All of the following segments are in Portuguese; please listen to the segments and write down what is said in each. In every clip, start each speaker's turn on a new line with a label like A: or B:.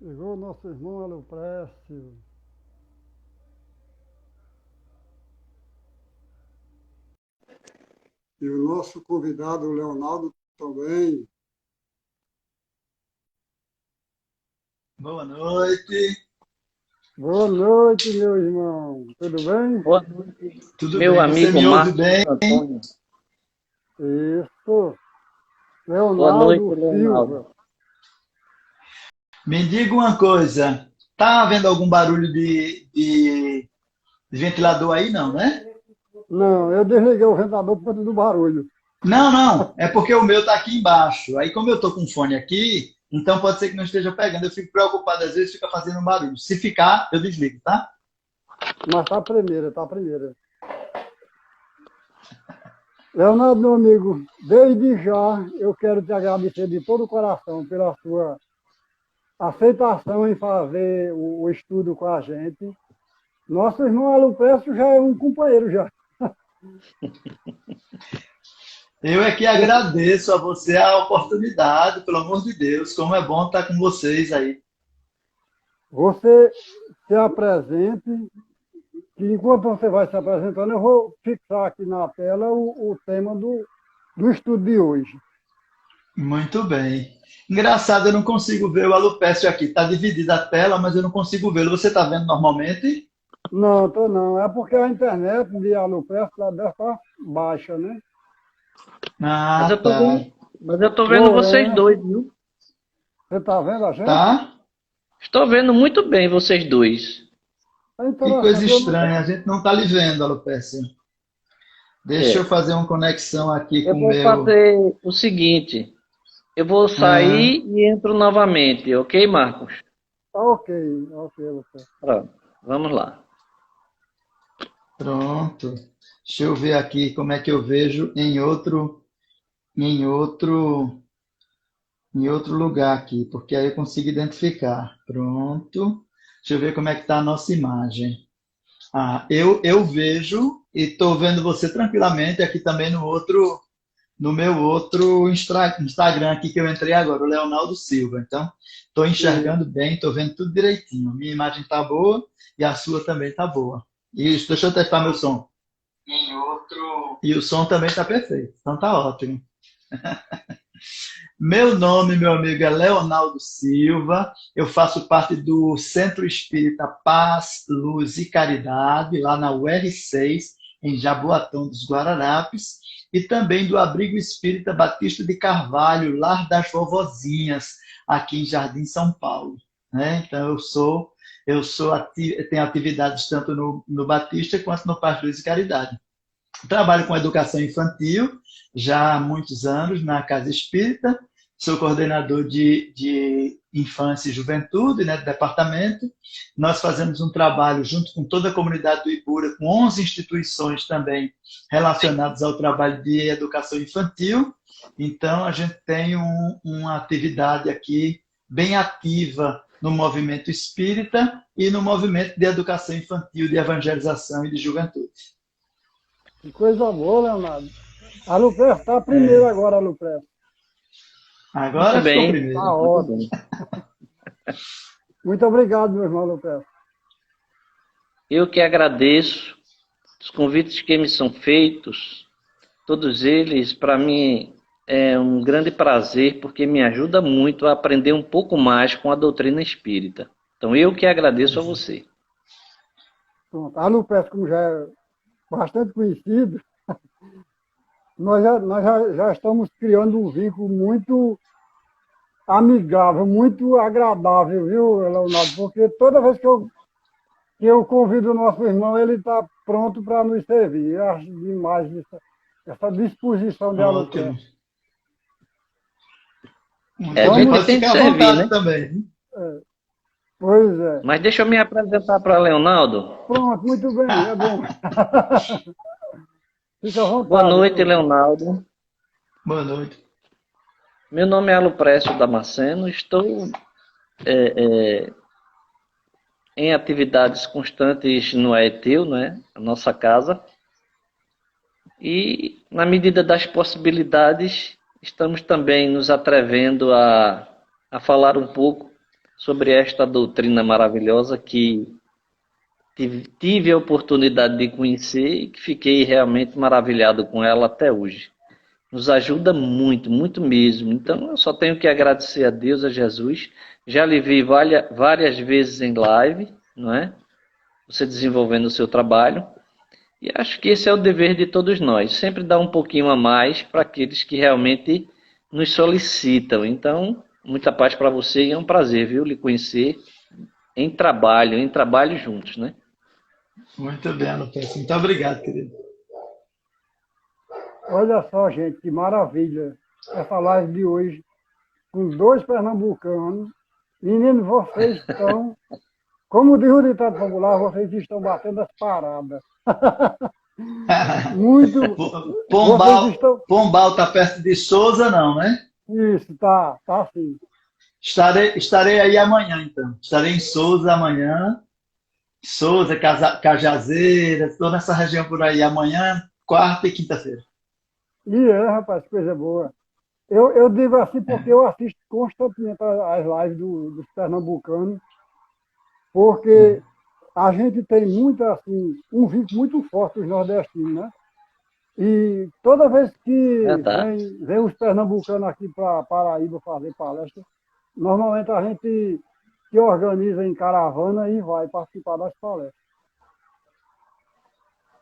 A: Chegou nosso irmão Aloprécio. E o nosso convidado, o Leonardo, também.
B: Boa noite.
A: Boa noite, meu irmão. Tudo bem?
C: Boa noite,
B: Tudo
C: meu
B: bem? Você
C: amigo
B: me ouve
C: Marcos
B: bem?
C: Antônio.
A: Isso.
C: Boa noite,
A: Leonardo
C: Leonardo.
A: Silva.
B: Me diga uma coisa. Tá havendo algum barulho de ventilador aí, não, né?
A: Não, eu desliguei o ventilador por conta do barulho.
B: Não, não. É porque o meu tá aqui embaixo. Aí, como eu tô com fone aqui, então pode ser que não esteja pegando. Eu fico preocupado, às vezes fica fazendo um barulho. Se ficar, eu desligo, tá?
A: Mas tá a primeira, tá a primeira. Leonardo, meu amigo, desde já eu quero te agradecer de todo o coração pela sua aceitação em fazer o estudo com a gente. Nosso irmão Aloprécio já é um companheiro já.
B: Eu é que agradeço a você a oportunidade, pelo amor de Deus. Como é bom estar com vocês aí.
A: Você se apresente, que enquanto você vai se apresentando, eu vou fixar aqui na tela o tema do estudo de hoje.
B: Muito bem. Engraçado, eu não consigo ver o alopécio aqui. Está dividida a tela, mas eu não consigo vê-lo. Você está vendo normalmente?
A: Não, tô não. É porque a internet de Aloprécio lá deve estar baixa, né?
C: Mas
B: Ah,
C: eu tô
B: tá.
C: vendo, mas eu tô vendo vocês
A: Porém,
C: dois, viu?
A: você está vendo a gente?
B: Tá?
C: Estou vendo muito bem vocês dois.
A: É
B: Que coisa
A: interessante. Eu não
B: estranha. A
A: tô...
B: gente não está lhe vendo, alopécio. Deixa eu
C: É.
B: fazer uma conexão aqui
C: Eu
B: com o
C: vou
B: meu.
C: fazer o seguinte. Eu vou
B: Ah,
C: sair e entro novamente, ok, Marcos?
A: Tá ok, ok, você.
C: Pronto. Vamos lá.
B: pronto. Deixa eu ver aqui como é que eu vejo em outro, em outro lugar aqui, porque aí eu consigo identificar. Pronto. Deixa eu ver como é que está a nossa imagem. Ah, eu vejo e estou vendo você tranquilamente aqui também no meu outro Instagram aqui que eu entrei agora, o Leonardo Silva. Então, estou
A: E,
B: enxergando bem, estou vendo tudo direitinho. Minha imagem está boa e a sua também está boa. Isso, deixa eu testar meu som. E o som também está perfeito. Então tá ótimo. Meu nome, meu amigo, é Leonardo Silva. Eu faço parte do Centro Espírita Paz, Luz e Caridade, lá na UR6, em Jaboatão dos Guararapes, e também do Abrigo Espírita Batista de Carvalho, Lar das Vovozinhas, aqui em Jardim São Paulo. Né? Então tenho atividades tanto no Batista quanto no Paz, Luz e Caridade. Trabalho com educação infantil já há muitos anos na Casa Espírita, sou coordenador de infância e juventude, né, do departamento. Nós fazemos um trabalho junto com toda a comunidade do Ibura, com 11 instituições também relacionadas ao trabalho de educação infantil. Então, a gente tem uma atividade aqui bem ativa no movimento espírita e no movimento de educação infantil, de evangelização e de juventude.
A: que coisa boa, Leonardo. A Aloprécio está primeiro
B: É,
A: agora, Aloprécio.
C: Muito
B: agora ficou
C: bem,
A: Tá
B: primeiro.
C: muito
A: ótimo.
C: bem.
A: Muito obrigado, meu irmão Aloprécio.
C: Eu que agradeço os convites que me são feitos, todos eles, para mim, é um grande prazer, porque me ajuda muito a aprender um pouco mais com a doutrina espírita. Então, eu que agradeço a você.
A: Pronto. A Aloprécio, como já é bastante conhecido, nós já estamos criando um vínculo muito amigável, muito agradável, viu, Leonardo? Porque toda vez que eu convido o nosso irmão, ele está pronto para nos servir. Eu acho demais essa disposição de
B: Ótimo.
A: Aloprécio.
C: É,
B: Muito
C: a
B: bem,
C: gente
B: pode
C: tem que
B: ficar à
C: servir, né?
B: vontade também.
A: Pois é.
C: Mas deixa eu me apresentar para Leonardo.
A: Pronto, muito bem, é bom. Fica à
C: Boa
A: vontade,
C: noite,
A: viu?
C: Leonardo.
B: Boa noite.
C: Meu nome é Aloprécio Damasceno. Estou em atividades constantes no Aeteu, né? A nossa casa. E, na medida das possibilidades, estamos também nos atrevendo a falar um pouco sobre esta doutrina maravilhosa que tive a oportunidade de conhecer e que fiquei realmente maravilhado com ela até hoje. Nos ajuda muito, muito mesmo. Então, eu só tenho que agradecer a Deus, a Jesus. Já lhe vi várias vezes em live, não é? Você desenvolvendo o seu trabalho. E acho que esse é o dever de todos nós. Sempre dar um pouquinho a mais para aqueles que realmente nos solicitam. Então, muita paz para você e é um prazer, viu, lhe conhecer em trabalho juntos, né?
B: Muito bem, Alopreste. Muito obrigado, querido.
A: Olha só, gente, que maravilha essa live de hoje, com 2 pernambucanos. Meninos, vocês estão, como diz o ditado popular, vocês estão batendo as paradas. Muito. Vocês estão.
B: Pombal tá perto de Souza, não, né?
A: Isso, tá sim.
B: Estarei aí amanhã, então. Estarei em Souza amanhã. Souza, Cajazeiras, toda essa região por aí. Amanhã, quarta e quinta-feira.
A: Rapaz, coisa boa. Eu digo assim porque eu assisto constantemente as lives dos pernambucanos, porque a gente tem muito, assim, um vínculo muito forte dos nordestinos, né? E toda vez que vem os pernambucanos aqui para Paraíba fazer palestra, normalmente a gente se organiza em caravana e vai participar das palestras.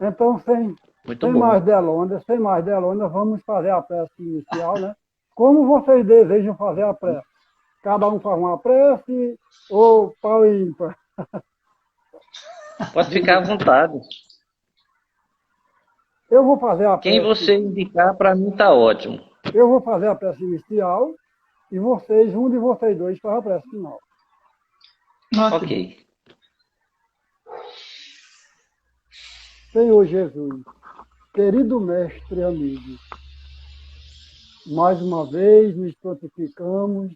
A: Então, sem mais delongas, vamos fazer a prece inicial, né? Como vocês desejam fazer a prece? Cada um faz uma prece ou pau e ímpar?
C: Pode ficar à vontade.
A: Eu vou fazer a prece.
C: Quem você indicar, para mim está ótimo.
A: Eu vou fazer a prece inicial e vocês, um de vocês dois, faz a prece final.
C: Ok.
A: Senhor Jesus, querido mestre e amigo, mais uma vez nos prontificamos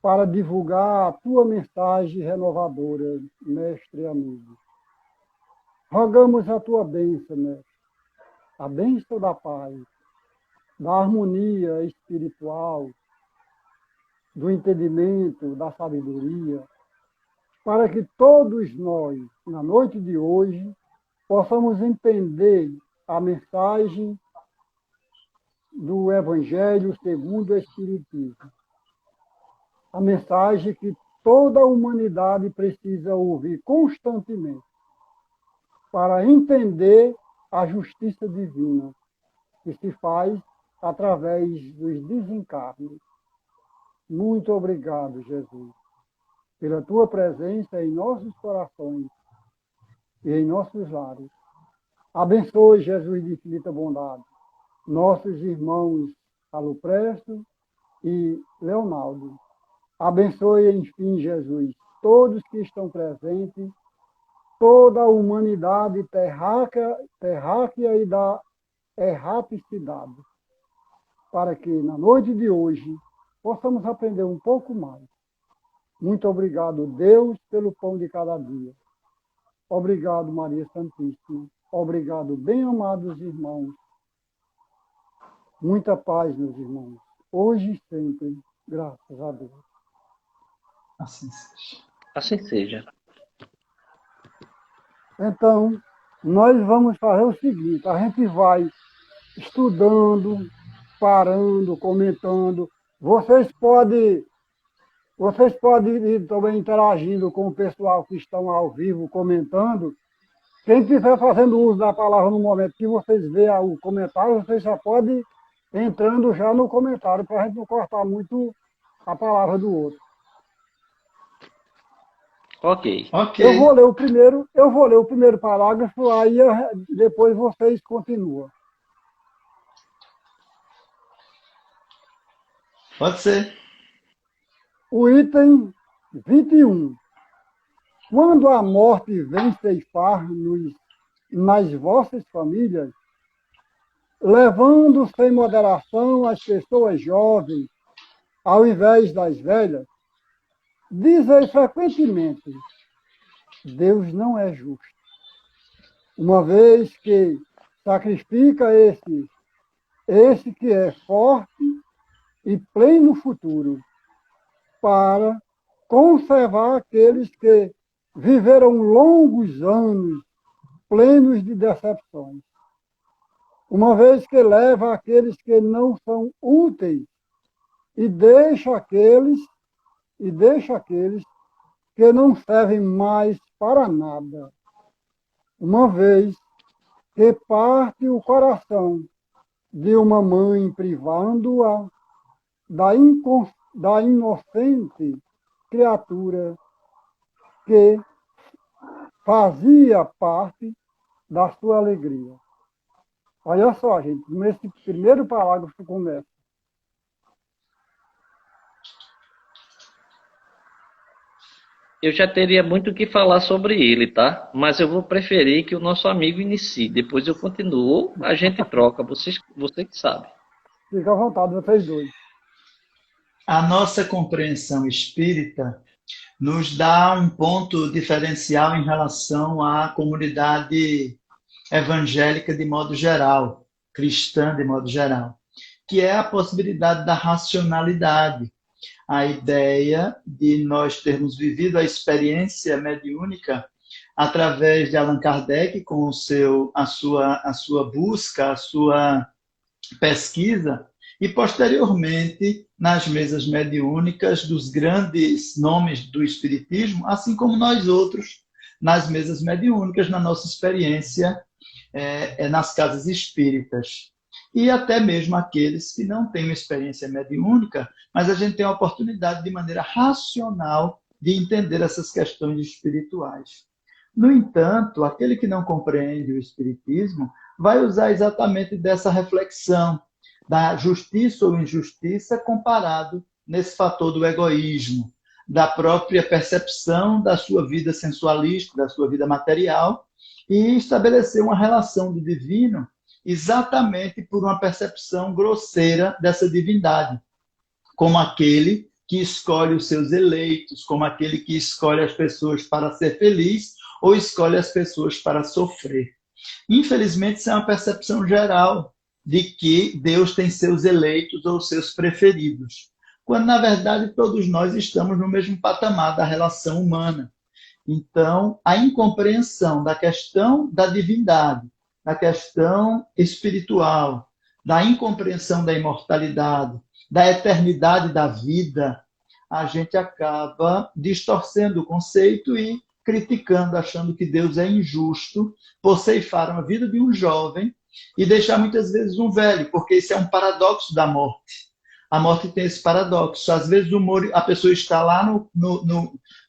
A: para divulgar a tua mensagem renovadora, mestre e amigo. Rogamos a tua bênção, mestre, a bênção da paz, da harmonia espiritual, do entendimento, da sabedoria, para que todos nós, na noite de hoje, possamos entender a mensagem do Evangelho segundo o Espiritismo. A mensagem que toda a humanidade precisa ouvir constantemente para entender a justiça divina que se faz através dos desencarnes. Muito obrigado, Jesus, pela tua presença em nossos corações e em nossos lares. Abençoe, Jesus de infinita bondade, nossos irmãos Alopresto e Leonardo. Abençoe, enfim, Jesus, todos que estão presentes, toda a humanidade terráquea e da erraticidade, para que na noite de hoje possamos aprender um pouco mais. Muito obrigado, Deus, pelo pão de cada dia. Obrigado, Maria Santíssima. Obrigado, bem-amados irmãos. Muita paz, meus irmãos. Hoje e sempre, graças a Deus.
B: Assim seja.
C: Assim seja.
A: Então, nós vamos fazer o seguinte, a gente vai estudando, parando, comentando. Vocês podem ir também interagindo com o pessoal que estão ao vivo comentando. Quem estiver fazendo uso da palavra no momento que vocês veem o comentário, vocês já podem entrando já no comentário, para a gente não cortar muito a palavra do outro.
C: Ok.
A: Eu vou ler o primeiro parágrafo, aí depois vocês continuam.
B: Pode ser.
A: O item 21. Quando a morte vem ceifar-nos nas vossas famílias, levando sem moderação as pessoas jovens ao invés das velhas, dizem frequentemente, Deus não é justo, uma vez que sacrifica esse que é forte e pleno futuro, para conservar aqueles que viveram longos anos plenos de decepções, uma vez que leva aqueles que não são úteis e deixa aqueles que não servem mais para nada, uma vez que parte o coração de uma mãe privando-a da inocente criatura que fazia parte da sua alegria. Olha só, gente, nesse primeiro parágrafo começa.
C: Eu já teria muito o que falar sobre ele, tá? Mas eu vou preferir que o nosso amigo inicie. Depois eu continuo, a gente troca. Você que sabe.
A: Fica à vontade, vocês dois.
B: A nossa compreensão espírita nos dá um ponto diferencial em relação à comunidade evangélica de modo geral, cristã de modo geral, que é a possibilidade da racionalidade, a ideia de nós termos vivido a experiência mediúnica através de Allan Kardec com a sua busca, a sua pesquisa, e posteriormente nas mesas mediúnicas dos grandes nomes do Espiritismo, assim como nós outros nas mesas mediúnicas, na nossa experiência nas casas espíritas. E até mesmo aqueles que não têm uma experiência mediúnica, mas a gente tem a oportunidade de maneira racional de entender essas questões espirituais. No entanto, aquele que não compreende o Espiritismo vai usar exatamente dessa reflexão da justiça ou injustiça comparado nesse fator do egoísmo, da própria percepção da sua vida sensualista, da sua vida material, e estabelecer uma relação do divino exatamente por uma percepção grosseira dessa divindade, como aquele que escolhe os seus eleitos, como aquele que escolhe as pessoas para ser feliz ou escolhe as pessoas para sofrer. Infelizmente, isso é uma percepção geral de que Deus tem seus eleitos ou seus preferidos, quando, na verdade, todos nós estamos no mesmo patamar da relação humana. Então, a incompreensão da questão da divindade, da questão espiritual, da incompreensão da imortalidade, da eternidade da vida, a gente acaba distorcendo o conceito e criticando, achando que Deus é injusto por ceifar uma vida de um jovem e deixar muitas vezes um velho, porque isso é um paradoxo da morte. A morte tem esse paradoxo. Às vezes a pessoa está lá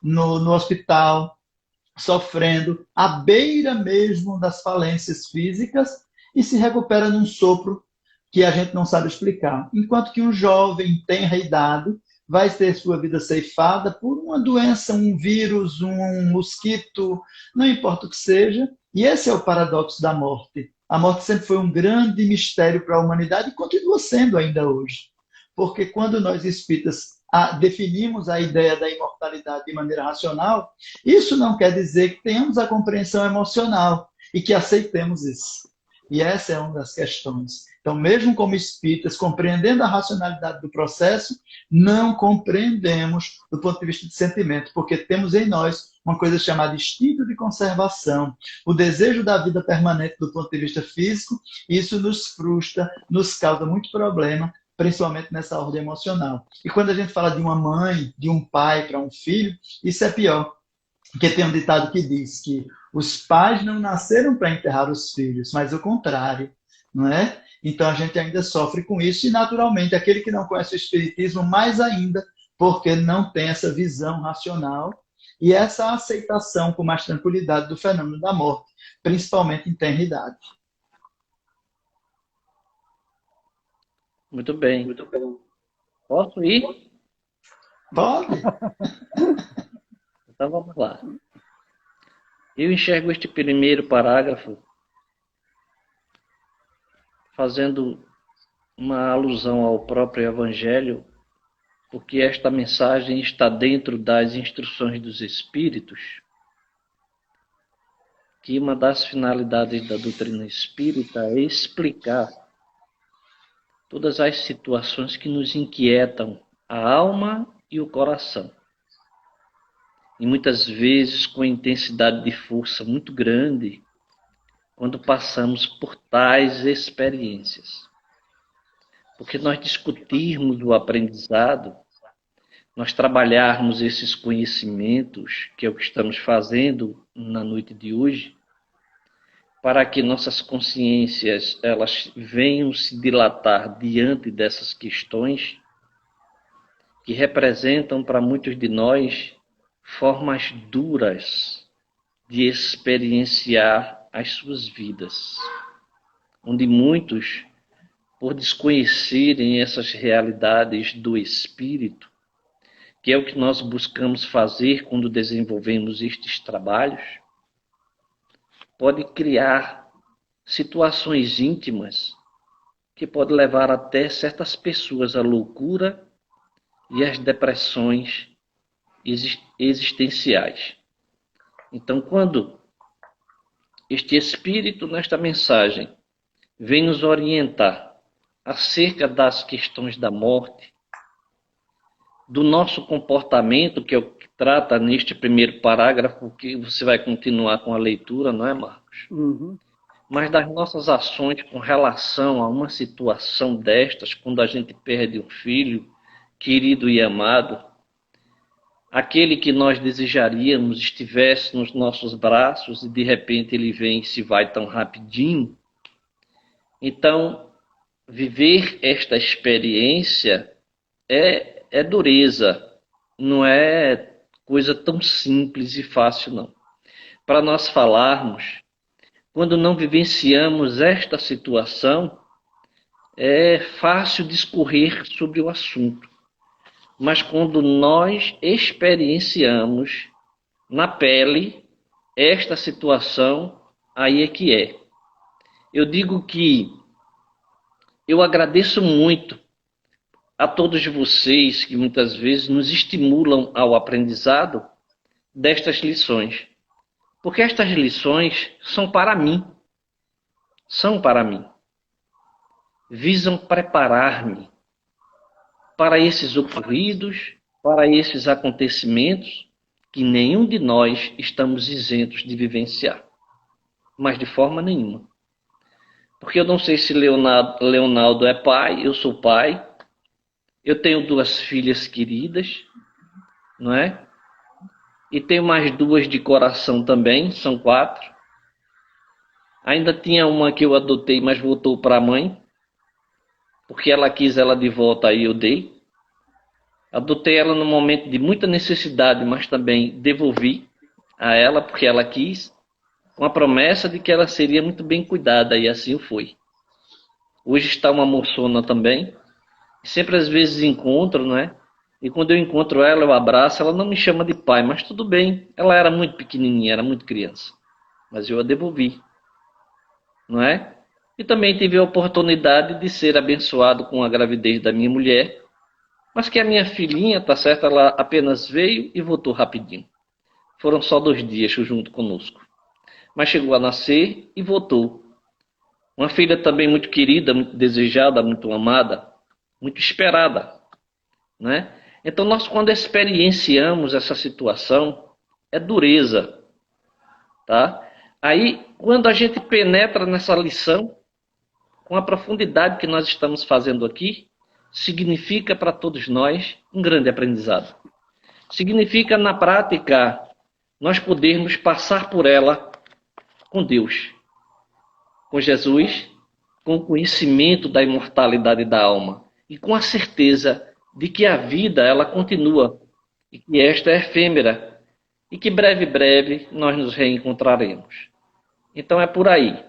B: no hospital, sofrendo, à beira mesmo das falências físicas, e se recupera num sopro que a gente não sabe explicar. Enquanto que um jovem tenra idade vai ter sua vida ceifada por uma doença, um vírus, um mosquito, não importa o que seja. E esse é o paradoxo da morte. A morte sempre foi um grande mistério para a humanidade e continua sendo ainda hoje. Porque quando nós espíritas definimos a ideia da imortalidade de maneira racional, isso não quer dizer que tenhamos a compreensão emocional e que aceitemos isso. E essa é uma das questões. Então, mesmo como espíritas, compreendendo a racionalidade do processo, não compreendemos do ponto de vista de sentimento, porque temos em nós uma coisa chamada instinto de conservação, o desejo da vida permanente do ponto de vista físico, e isso nos frustra, nos causa muito problema, principalmente nessa ordem emocional. E quando a gente fala de uma mãe, de um pai para um filho, isso é pior. Porque tem um ditado que diz que os pais não nasceram para enterrar os filhos, mas o contrário, não é? Então a gente ainda sofre com isso e, naturalmente, aquele que não conhece o Espiritismo, mais ainda, porque não tem essa visão racional e essa aceitação com mais tranquilidade do fenômeno da morte, principalmente em tenra idade.
C: Muito bem. Muito bem. Posso ir?
B: Pode.
C: Então vamos lá. Eu enxergo este primeiro parágrafo fazendo uma alusão ao próprio Evangelho, porque esta mensagem está dentro das instruções dos Espíritos, que uma das finalidades da doutrina espírita é explicar todas as situações que nos inquietam a alma e o coração. e muitas vezes com intensidade de força muito grande quando passamos por tais experiências. Porque nós discutirmos o aprendizado, nós trabalharmos esses conhecimentos, que é o que estamos fazendo na noite de hoje, para que nossas consciências elas venham se dilatar diante dessas questões que representam para muitos de nós formas duras de experienciar as suas vidas, onde muitos, por desconhecerem essas realidades do espírito, que é o que nós buscamos fazer quando desenvolvemos estes trabalhos, pode criar situações íntimas que pode levar até certas pessoas à loucura e às depressões existenciais. Então, quando este Espírito, nesta mensagem, vem nos orientar acerca das questões da morte, do nosso comportamento, que é o que trata neste primeiro parágrafo, que você vai continuar com a leitura, não é, Marcos?
A: Uhum.
C: Mas das nossas ações com relação a uma situação destas, quando a gente perde um filho querido e amado, aquele que nós desejaríamos estivesse nos nossos braços e de repente ele vem e se vai tão rapidinho. Então, viver esta experiência é dureza, não é coisa tão simples e fácil, não. Para nós falarmos, quando não vivenciamos esta situação, é fácil discorrer sobre o assunto. Mas quando nós experienciamos na pele esta situação, aí é que é. Eu digo que eu agradeço muito a todos vocês que muitas vezes nos estimulam ao aprendizado destas lições. Porque estas lições são para mim. São para mim. Visam preparar-me para esses ocorridos, para esses acontecimentos que nenhum de nós estamos isentos de vivenciar. Mas de forma nenhuma. Porque eu não sei se Leonardo é pai, eu sou pai, eu tenho 2 filhas queridas, não é? E tenho mais 2 de coração também, são 4. Ainda tinha uma que eu adotei, mas voltou para a mãe, porque ela quis ela de volta, aí eu dei. Adotei ela no momento de muita necessidade, mas também devolvi a ela, porque ela quis, com a promessa de que ela seria muito bem cuidada, e assim foi. Hoje está uma moçona também, sempre às vezes encontro, não é? E quando eu encontro ela, eu abraço, ela não me chama de pai, mas tudo bem. Ela era muito pequenininha, era muito criança. Mas eu a devolvi, não é? E também tive a oportunidade de ser abençoado com a gravidez da minha mulher, mas que a minha filhinha, tá certo, ela apenas veio e voltou rapidinho. Foram só 2 dias junto conosco. Mas chegou a nascer e voltou. Uma filha também muito querida, muito desejada, muito amada, muito esperada, né? Então, nós, quando experienciamos essa situação, é dureza, tá? Aí, quando a gente penetra nessa lição, com a profundidade que nós estamos fazendo aqui, significa para todos nós um grande aprendizado. Significa, na prática, nós podermos passar por ela com Deus, com Jesus, com o conhecimento da imortalidade da alma e com a certeza de que a vida ela continua e que esta é efêmera e que breve nós nos reencontraremos. Então é por aí.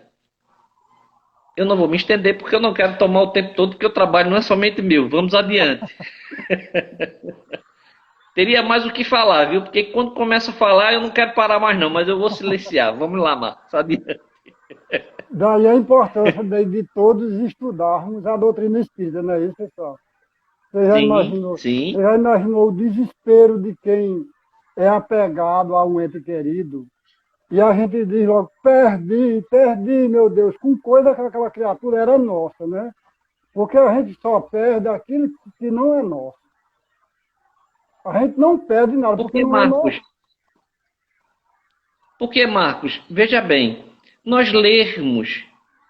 C: Eu não vou me estender porque eu não quero tomar o tempo todo, porque o trabalho não é somente meu. Vamos adiante. Teria mais o que falar, viu? Porque quando começa a falar eu não quero parar mais não, mas eu vou silenciar. Vamos lá, Marcos. Adiante.
A: Daí a importância de todos estudarmos a doutrina espírita, não é isso, pessoal?
C: Sim.
A: Você já imaginou o desespero de quem é apegado a um ente querido? E a gente diz logo, perdi, meu Deus, com coisa que aquela criatura era nossa, né? Porque a gente só perde aquilo que não é nosso. A gente não perde nada, porque não é
C: Marcos,
A: nosso.
C: Porque, Marcos, veja bem, nós lermos,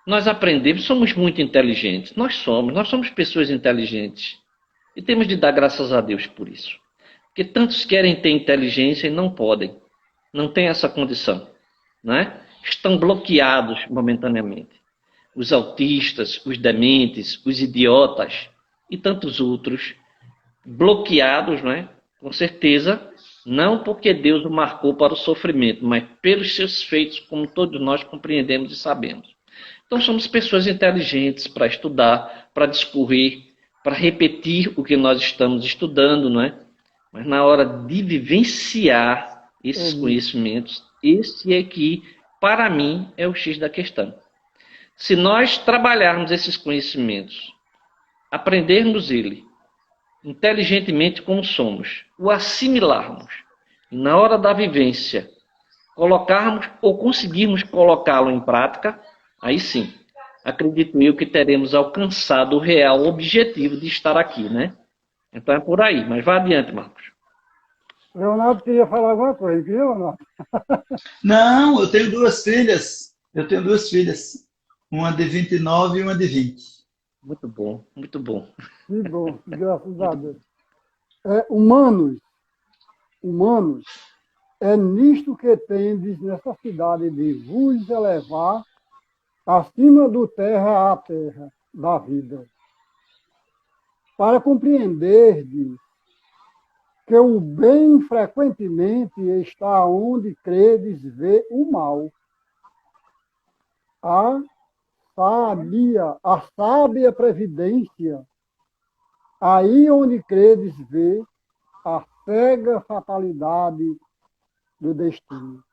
C: nós aprendemos, somos muito inteligentes. Nós somos pessoas inteligentes. E temos de dar graças a Deus por isso. Porque tantos querem ter inteligência e não podem. Não têm essa condição. Né? Estão bloqueados momentaneamente. Os autistas, os dementes, os idiotas e tantos outros bloqueados, né? Com certeza, não porque Deus o marcou para o sofrimento, mas pelos seus feitos, como todos nós compreendemos e sabemos. Então somos pessoas inteligentes para estudar, para discorrer, para repetir o que nós estamos estudando, não é? Mas na hora de vivenciar esses conhecimentos, esse é que, para mim, é o X da questão. Se nós trabalharmos esses conhecimentos, aprendermos ele, inteligentemente como somos, o assimilarmos, e na hora da vivência, colocarmos ou conseguirmos colocá-lo em prática, aí sim, acredito eu que teremos alcançado o real objetivo de estar aqui, né? Então é por aí, mas vá adiante, Marcos.
A: Leonardo queria falar alguma coisa, queria, Leonardo?
B: Não, eu tenho duas filhas. Eu tenho duas filhas. Uma de 29 e uma de 20.
C: Muito bom, muito bom.
A: Que bom, graças a Deus. Humanos, é nisto que tendes necessidade de vos elevar acima do terra à terra da vida, para compreenderdes que o bem frequentemente está onde credes ver o mal. A sábia previdência, aí onde credes ver a cega fatalidade do destino.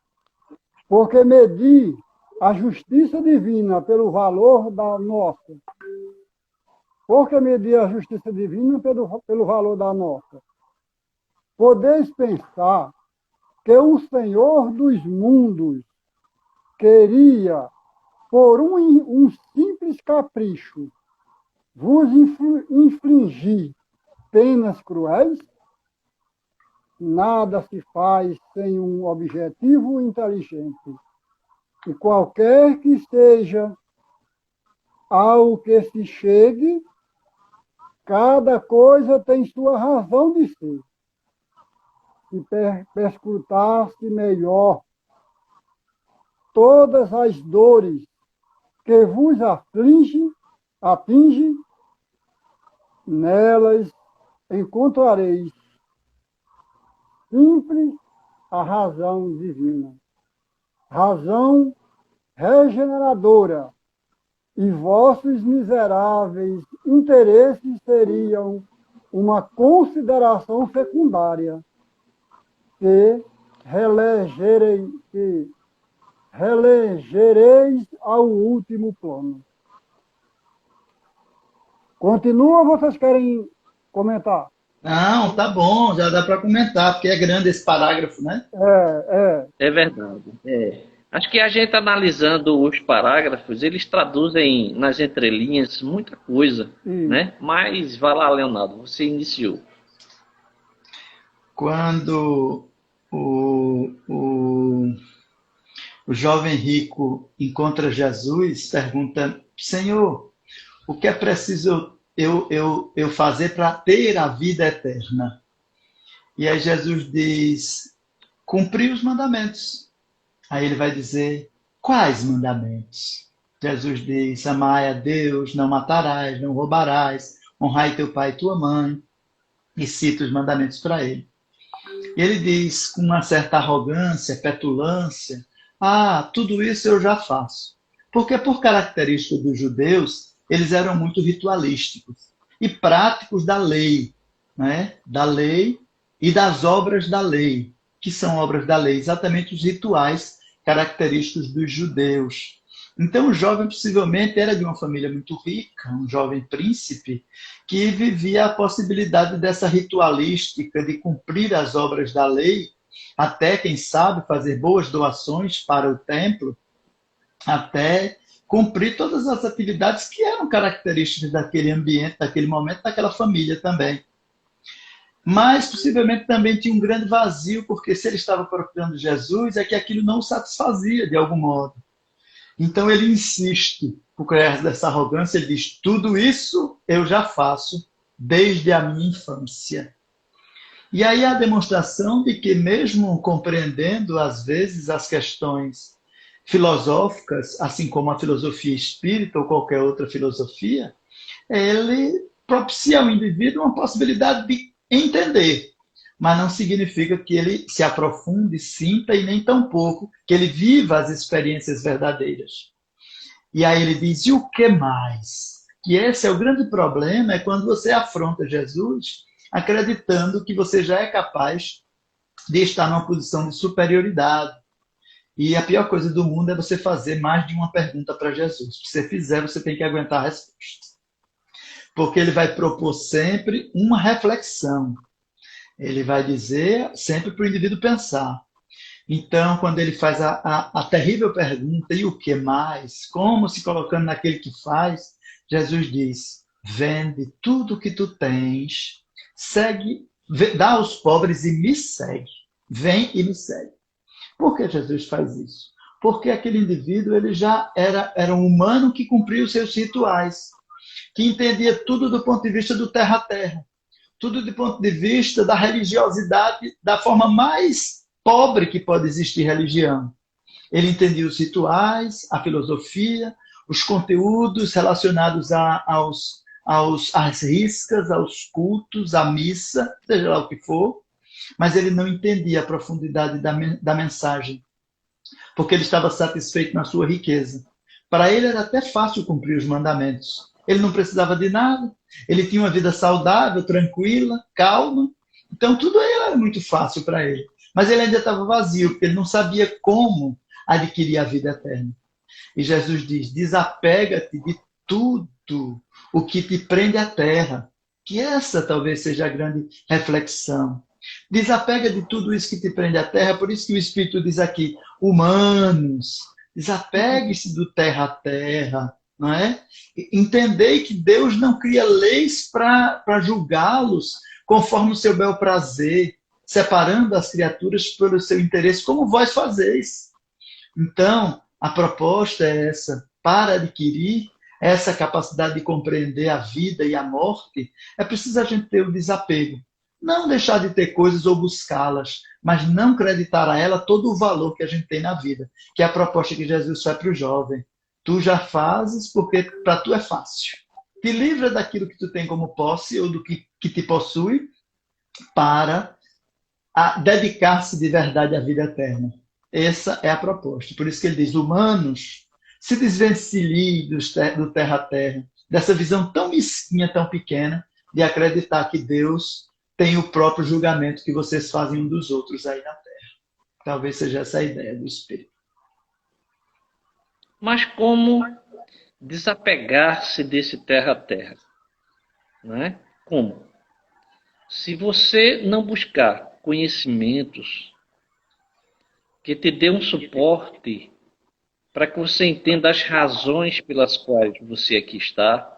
A: Porque medir a justiça divina pelo valor da nossa. Porque medir a justiça divina pelo valor da nossa. Podeis pensar que o Senhor dos mundos queria, por um simples capricho, vos infligir penas cruéis? Nada se faz sem um objetivo inteligente. E qualquer que seja ao que se chegue, cada coisa tem sua razão de ser. Se perscrutasse melhor todas as dores que vos atinge, nelas encontrareis simples a razão divina, razão regeneradora, e vossos miseráveis interesses seriam uma consideração secundária que relegereis ao último plano. Continua ou vocês querem comentar?
B: Não, tá bom, já dá para comentar, porque é grande esse parágrafo, né?
C: É verdade. Acho que a gente analisando os parágrafos, eles traduzem nas entrelinhas muita coisa, né? Mas vai lá, Leonardo, você iniciou.
B: Quando o jovem rico encontra Jesus, pergunta: Senhor, o que é preciso eu fazer para ter a vida eterna? E aí Jesus diz: cumprir os mandamentos. Aí ele vai dizer: quais mandamentos? Jesus diz: amai a Deus, não matarás, não roubarás, honrai teu pai e tua mãe. E cita os mandamentos para ele. E ele diz com uma certa arrogância, petulância: tudo isso eu já faço. Porque por característica dos judeus, eles eram muito ritualísticos e práticos da lei, né? Da lei e das obras da lei, que são obras da lei, exatamente os rituais característicos dos judeus. Então o jovem possivelmente era de uma família muito rica, um jovem príncipe, que vivia a possibilidade dessa ritualística de cumprir as obras da lei, até, quem sabe, fazer boas doações para o templo, até cumprir todas as atividades que eram características daquele ambiente, daquele momento, daquela família também. Mas possivelmente também tinha um grande vazio, porque se ele estava procurando Jesus, é que aquilo não o satisfazia de algum modo. Então ele insiste, por causa dessa arrogância, ele diz: tudo isso eu já faço desde a minha infância. E aí a demonstração de que, mesmo compreendendo às vezes as questões filosóficas, assim como a filosofia espírita ou qualquer outra filosofia, ele propicia ao indivíduo uma possibilidade de entender, mas não significa que ele se aprofunde, sinta e nem tampouco que ele viva as experiências verdadeiras. E aí ele diz: e o que mais? Que esse é o grande problema, é quando você afronta Jesus acreditando que você já é capaz de estar numa posição de superioridade. E a pior coisa do mundo é você fazer mais de uma pergunta para Jesus. Se você fizer, você tem que aguentar a resposta. Porque ele vai propor sempre uma reflexão. Ele vai dizer sempre para o indivíduo pensar. Então, quando ele faz a terrível pergunta, e o que mais? Como se colocando naquele que faz, Jesus diz: vende tudo o que tu tens, segue, dá aos pobres e me segue. Vem e me segue. Por que Jesus faz isso? Porque aquele indivíduo ele já era um humano que cumpria os seus rituais, que entendia tudo do ponto de vista do terra a terra, tudo do ponto de vista da religiosidade, da forma mais pobre que pode existir religião. Ele entendia os rituais, a filosofia, os conteúdos relacionados às riscas, aos cultos, à missa, seja lá o que for, mas ele não entendia a profundidade da mensagem, porque ele estava satisfeito na sua riqueza. Para ele era até fácil cumprir os mandamentos. Ele não precisava de nada, ele tinha uma vida saudável, tranquila, calma, então tudo era muito fácil para ele. Mas ele ainda estava vazio, porque ele não sabia como adquirir a vida eterna. E Jesus diz: desapega-te de tudo o que te prende à terra. Que essa talvez seja a grande reflexão. Desapega de tudo isso que te prende à terra, por isso que o Espírito diz aqui: humanos, desapegue-se do terra a terra, não é? Entendei que Deus não cria leis para julgá-los conforme o seu bel prazer, separando as criaturas pelo seu interesse, como vós fazeis. Então, a proposta é essa: para adquirir essa capacidade de compreender a vida e a morte, é preciso a gente ter o desapego. Não deixar de ter coisas ou buscá-las, mas não acreditar a ela todo o valor que a gente tem na vida, que é a proposta que Jesus faz para o jovem. Tu já fazes porque para tu é fácil. Te livra daquilo que tu tem como posse ou do que te possui para dedicar-se de verdade à vida eterna. Essa é a proposta. Por isso que ele diz: humanos, se desvencilhem do terra a terra, dessa visão tão mesquinha, tão pequena, de acreditar que Deus tem o próprio julgamento que vocês fazem um dos outros aí na terra. Talvez seja essa a ideia do Espírito.
C: Mas como desapegar-se desse terra a terra? Né? Como? Se você não buscar conhecimentos que te dê um suporte para que você entenda as razões pelas quais você aqui está,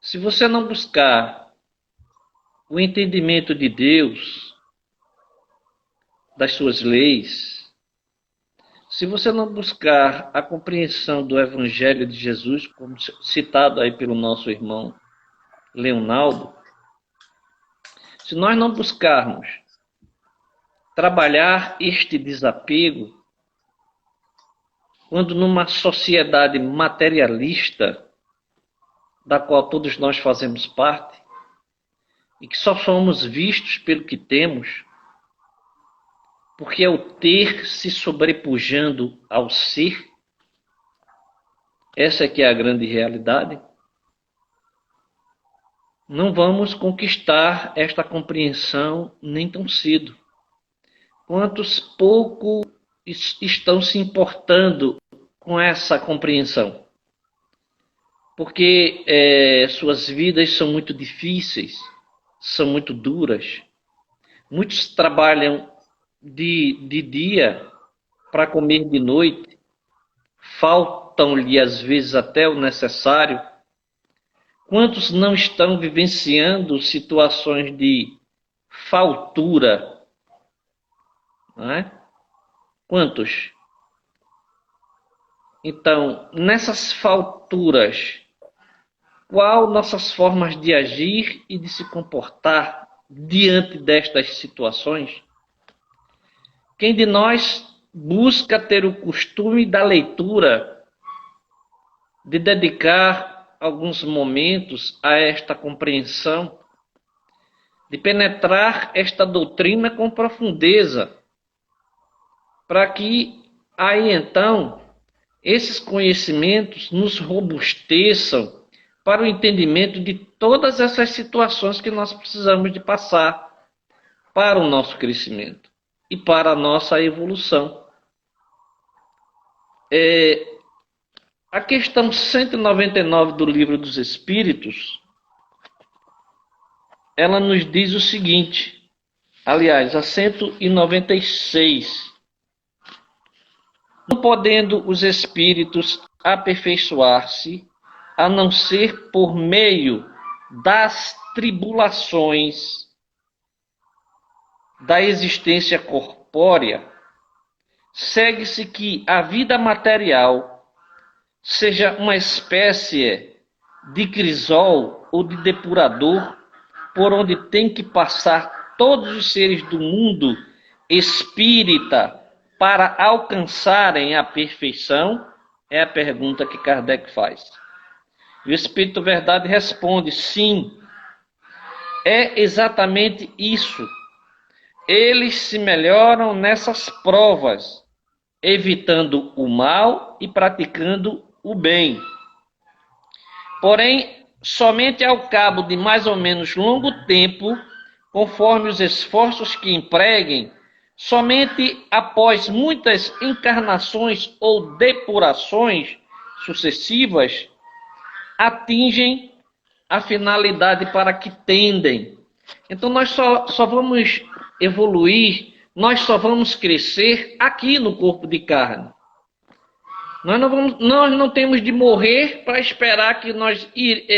C: se você não buscar o entendimento de Deus, das suas leis, se você não buscar a compreensão do Evangelho de Jesus, como citado aí pelo nosso irmão Leonardo, se nós não buscarmos trabalhar este desapego, quando numa sociedade materialista, da qual todos nós fazemos parte, e que só somos vistos pelo que temos, porque é o ter se sobrepujando ao ser, essa é que é a grande realidade, não vamos conquistar esta compreensão nem tão cedo. Quantos pouco estão se importando com essa compreensão? Porque suas vidas são muito difíceis, são muito duras. Muitos trabalham de dia para comer de noite, faltam-lhe às vezes até o necessário. Quantos não estão vivenciando situações de faltura? Não é? Quantos? Então, nessas falturas, qual nossas formas de agir e de se comportar diante destas situações? Quem de nós busca ter o costume da leitura, de dedicar alguns momentos a esta compreensão, de penetrar esta doutrina com profundeza, para que aí então esses conhecimentos nos robusteçam para o entendimento de todas essas situações que nós precisamos de passar para o nosso crescimento e para a nossa evolução. A questão 199 do Livro dos Espíritos, ela nos diz o seguinte, aliás, a 196. Não podendo os espíritos aperfeiçoar-se, a não ser por meio das tribulações da existência corpórea, segue-se que a vida material seja uma espécie de crisol ou de depurador por onde tem que passar todos os seres do mundo espírita para alcançarem a perfeição? É a pergunta que Kardec faz. E o Espírito Verdade responde, sim, é exatamente isso. Eles se melhoram nessas provas, evitando o mal e praticando o bem. Porém, somente ao cabo de mais ou menos longo tempo, conforme os esforços que empreguem, somente após muitas encarnações ou depurações sucessivas, atingem a finalidade para que tendem. Então nós só vamos evoluir, nós só vamos crescer aqui no corpo de carne. Nós não temos de morrer para esperar que nós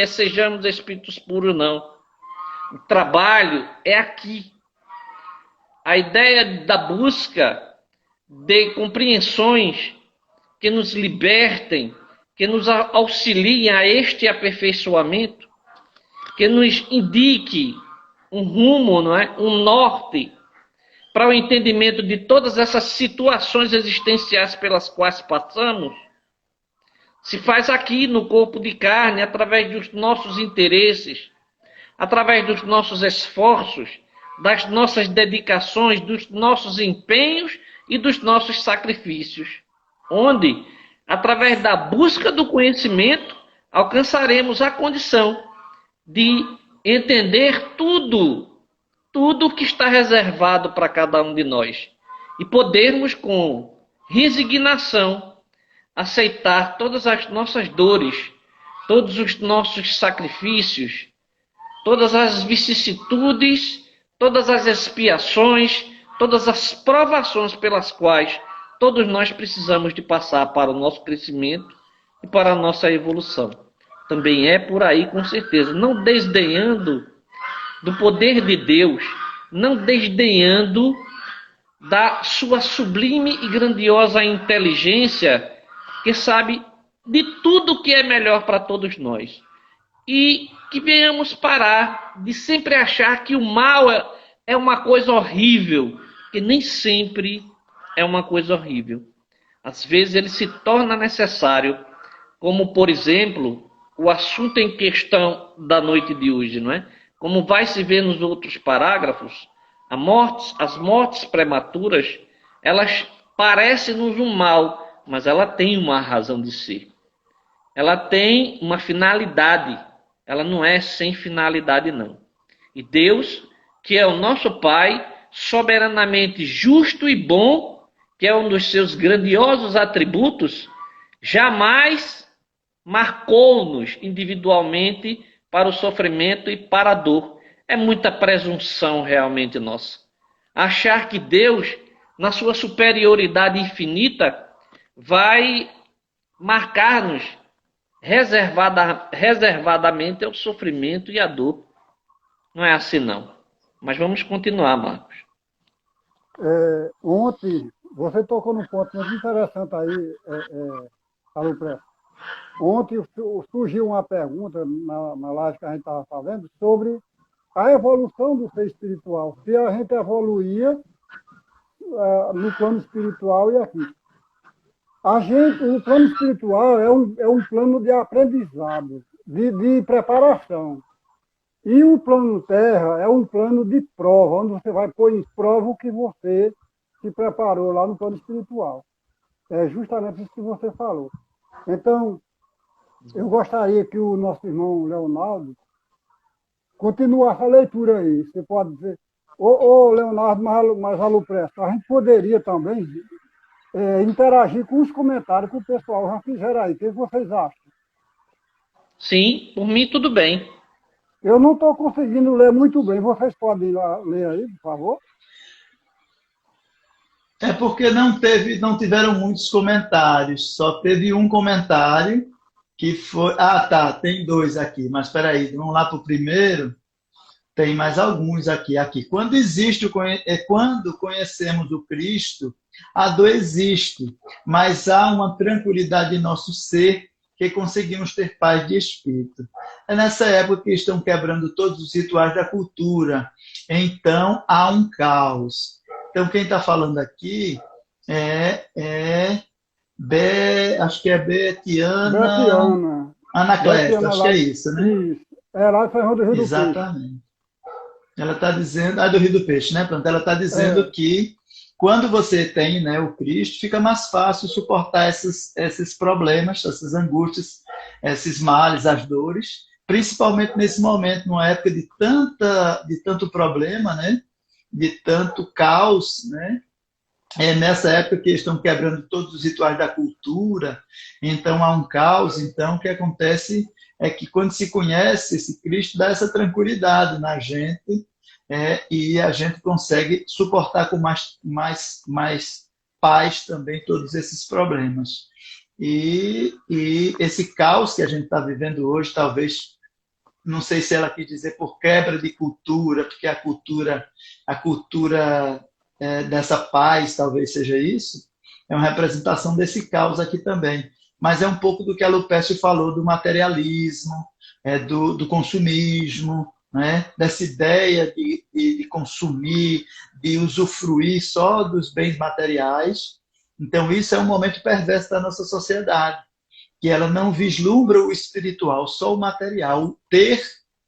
C: sejamos espíritos puros, não. O trabalho é aqui. A ideia da busca de compreensões que nos libertem, que nos auxiliem a este aperfeiçoamento, que nos indique um rumo, não é? Um norte para o entendimento de todas essas situações existenciais pelas quais passamos, se faz aqui no corpo de carne, através dos nossos interesses, através dos nossos esforços, das nossas dedicações, dos nossos empenhos e dos nossos sacrifícios, onde, através da busca do conhecimento, alcançaremos a condição de entender tudo que está reservado para cada um de nós e podermos, com resignação, aceitar todas as nossas dores, todos os nossos sacrifícios, todas as vicissitudes, todas as expiações, todas as provações pelas quais todos nós precisamos de passar para o nosso crescimento e para a nossa evolução. Também é por aí, com certeza, não desdenhando do poder de Deus, não desdenhando da sua sublime e grandiosa inteligência, que sabe de tudo que é melhor para todos nós. E que venhamos parar de sempre achar que o mal é uma coisa horrível, que nem sempre é uma coisa horrível. Às vezes ele se torna necessário, como por exemplo, o assunto em questão da noite de hoje, não é? Como vai se ver nos outros parágrafos, as mortes prematuras, elas parecem-nos um mal, mas ela tem uma razão de ser. Ela tem uma finalidade, ela não é sem finalidade não. E Deus, que é o nosso Pai, soberanamente justo e bom, que é um dos seus grandiosos atributos, jamais marcou-nos individualmente para o sofrimento e para a dor. É muita presunção realmente nossa. Achar que Deus, na sua superioridade infinita, vai marcar-nos reservadamente ao sofrimento e à dor. Não é assim, não. Mas vamos continuar, Marcos.
A: Ontem, você tocou num ponto muito interessante aí, Alô Presta. Ontem surgiu uma pergunta na live que a gente estava fazendo sobre a evolução do ser espiritual. Se a gente evoluía no plano espiritual e aqui. O plano espiritual é um plano de aprendizado, de preparação. E o plano terra é um plano de prova, onde você vai pôr em prova o que você se preparou lá no plano espiritual. É justamente isso que você falou. Então, eu gostaria que o nosso irmão Leonardo continuasse a leitura aí. Você pode dizer, Leonardo, mas Alupresto, a gente poderia também interagir com os comentários que o pessoal já fizeram aí. O que vocês acham?
C: Sim, por mim tudo bem.
A: Eu não estou conseguindo ler muito bem. Vocês podem ler aí, por favor?
B: É porque não tiveram muitos comentários. Só teve um comentário que foi... Ah, tá, tem dois aqui. Mas espera aí, vamos lá para o primeiro. Tem mais alguns aqui. Quando quando conhecemos o Cristo, a dor existe, mas há uma tranquilidade em nosso ser que conseguimos ter paz de espírito. É nessa época que estão quebrando todos os rituais da cultura. Então, há um caos. Então, quem está falando aqui acho que é
A: Betiana.
B: Anacleto, acho que é isso, né?
A: Isso. É lá em Ferrão do Rio do Peixe.
B: Exatamente. Ela está dizendo, do Rio do Peixe, né? Pronto, ela está dizendo que quando você tem, né, o Cristo, fica mais fácil suportar esses problemas, essas angústias, esses males, as dores, principalmente nesse momento, numa época de tanto problema, né? De tanto caos, né? É nessa época que estão quebrando todos os rituais da cultura, então há um caos. Então o que acontece é que quando se conhece esse Cristo, dá essa tranquilidade na gente, e a gente consegue suportar com mais paz também todos esses problemas. E esse caos que a gente está vivendo hoje, talvez, não sei se ela quis dizer por quebra de cultura, porque a cultura dessa paz, talvez seja isso, é uma representação desse caos aqui também. Mas é um pouco do que a Lupécio falou, do materialismo, do consumismo, né? Dessa ideia de consumir, de usufruir só dos bens materiais. Então, isso é um momento perverso da nossa sociedade, que ela não vislumbra o espiritual, só o material, o ter